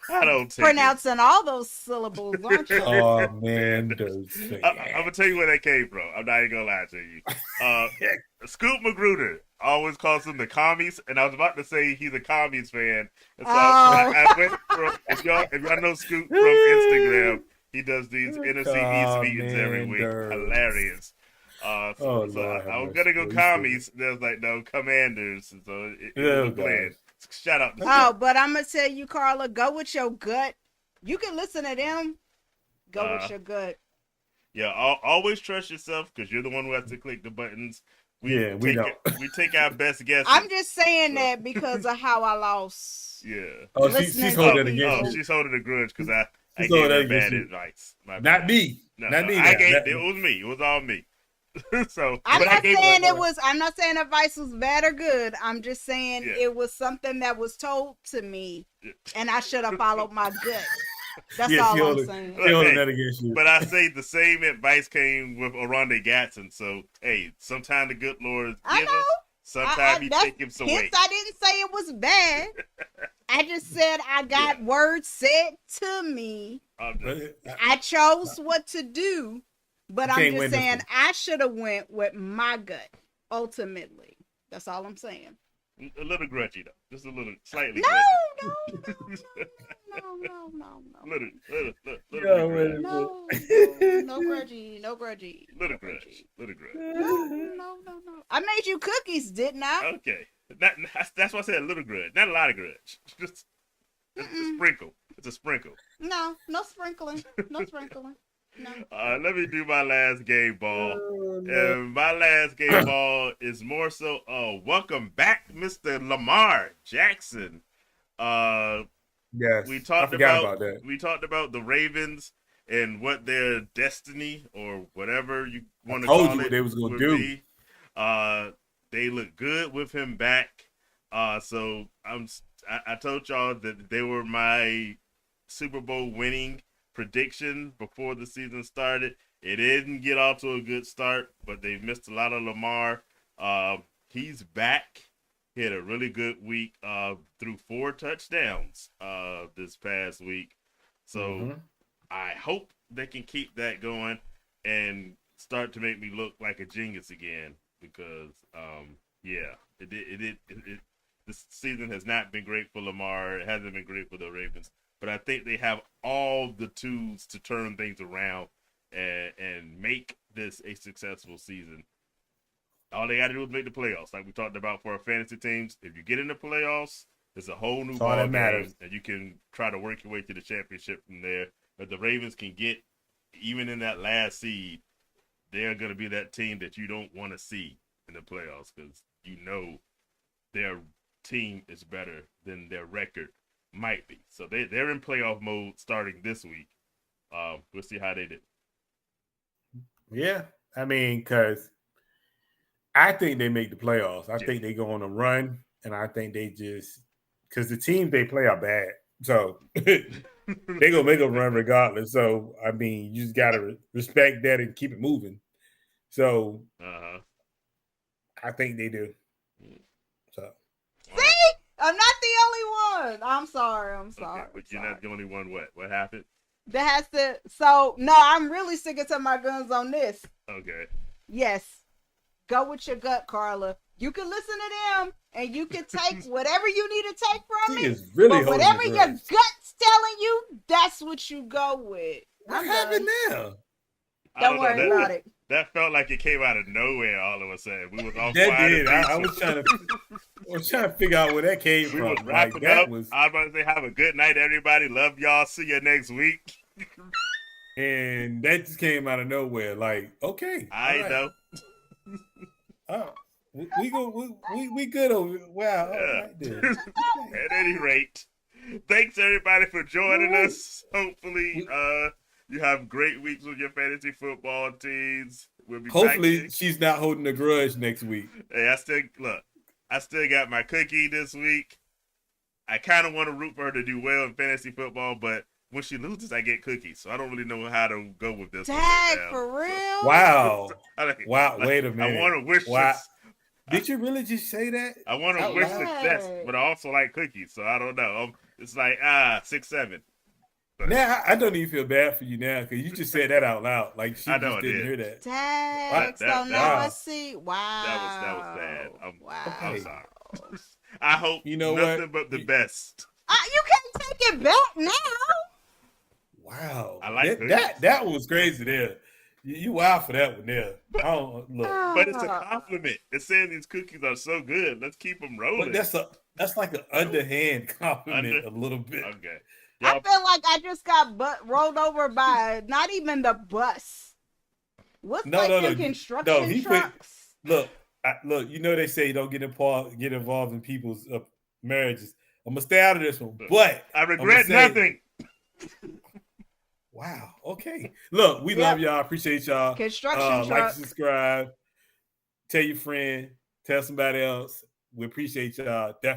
I don't take pronouncing all those syllables, aren't you? Commanders. I'm gonna tell you where that came from. I'm not even gonna lie to you. Scoop Magruder always calls him the commies, and I was about to say he's a commies fan. And so I went from if y'all know Scoop from Instagram. He does these NFC East meetings every week. Hilarious. I was going to go commies. They was like, no, Commanders. So it was bland. Shout out to but I'm going to tell you, Carla, go with your gut. You can listen to them. Go with your gut. Yeah, always trust yourself because you're the one who has to click the buttons. We don't. We take our best guesses. I'm just saying that because of how I lost. Yeah. Oh, she's holding it against you. She's holding a grudge because I gave her bad advice. Not me. Not me. It was me. It was all me. So I'm not saying advice was bad or good. I'm just saying it was something that was told to me, and I should have followed my gut. That's all I'm saying. But I say the same advice came with Oronde Gatson. So hey, sometimes the good Lord give us. Sometimes you take him some weight. I didn't say it was bad. I just said I got words said to me. I chose what to do, but I'm just saying I should have went with my gut. Ultimately, that's all I'm saying. A little grudgy though, just a little, slightly. No. Little No grudgy. Little grudge. No. I made you cookies, didn't I? Okay. That's why I said a little grudge. Not a lot of grudge. Just a sprinkle. It's a sprinkle. No sprinkling. No. Let me do my last game ball. And my last game ball is more so welcome back, Mr. Lamar Jackson. Yes. We talked about that. We talked about the Ravens and what their destiny or whatever you want to call it what they was gonna do. Be. They look good with him back. So I told y'all that they were my Super Bowl winning prediction before the season started. It didn't get off to a good start, but they've missed a lot of Lamar. He's back. He had a really good week. Threw 4 touchdowns this past week. So I hope they can keep that going and start to make me look like a genius again. Because this season has not been great for Lamar. It hasn't been great for the Ravens. But I think they have all the tools to turn things around and make this a successful season. All they got to do is make the playoffs, like we talked about for our fantasy teams. If you get in the playoffs, it's a whole new ball game, and you can try to work your way to the championship from there. But the Ravens can get, even in that last seed, they're going to be that team that you don't want to see in the playoffs because you know their team is better than their record might be. So they're in playoff mode starting this week. We'll see how they do. Yeah, I mean, because I think they make the playoffs. I think they go on a run, and I think they just because the teams they play are bad, so they gonna make a run regardless. So I mean, you just gotta respect that and keep it moving. So I think they do. So see, I'm not the only one. I'm sorry. Okay, but you're not the only one. What happened? That has to. So no, I'm really sticking to my guns on this. Okay. Yes. Go with your gut, Carla. You can listen to them, and you can take whatever you need to take from she it. Is really but whatever your gut's telling you, that's what you go with. What happened now? Don't worry about it. That felt like it came out of nowhere all of a sudden. We was all that quiet. Did. I was trying to figure out where that came from. We was wrapping up. I was about to say, have a good night, everybody. Love y'all. See you next week. And that just came out of nowhere. Like, okay. I know. Oh, we good over here. Wow. Yeah. Right At any rate, thanks everybody for joining us. Hopefully, you have great weeks with your fantasy football teams. We'll be hopefully back she's not holding a grudge next week. Hey, I still got my cookie this week. I kind of want to root for her to do well in fantasy football, but when she loses, I get cookies. So I don't really know how to go with this. Dang, for real? Wow. Like, wait a minute. I want to wish Did you really just say that? I want to wish success, but I also like cookies. So I don't know. It's like, 6-7. But now, I don't even feel bad for you now because you just said that out loud. Like, she just didn't hear that. Dang. So now I see. Wow. That was sad. Wow. I'm sorry. I hope nothing but the best. You can't take it back now. Wow. I like that was crazy there. You wild for that one there. I don't look. But it's a compliment. It's saying these cookies are so good. Let's keep them rolling. But that's like an underhand compliment a little bit. Okay. I feel like I just got rolled over by not even the bus. What's construction trucks? Look, you know they say you don't get involved in people's marriages. I'm gonna stay out of this one, but I regret nothing. Wow. Okay. Look, we love y'all. Appreciate y'all. Construction truck. Like, subscribe. Tell your friend. Tell somebody else. We appreciate y'all. Definitely.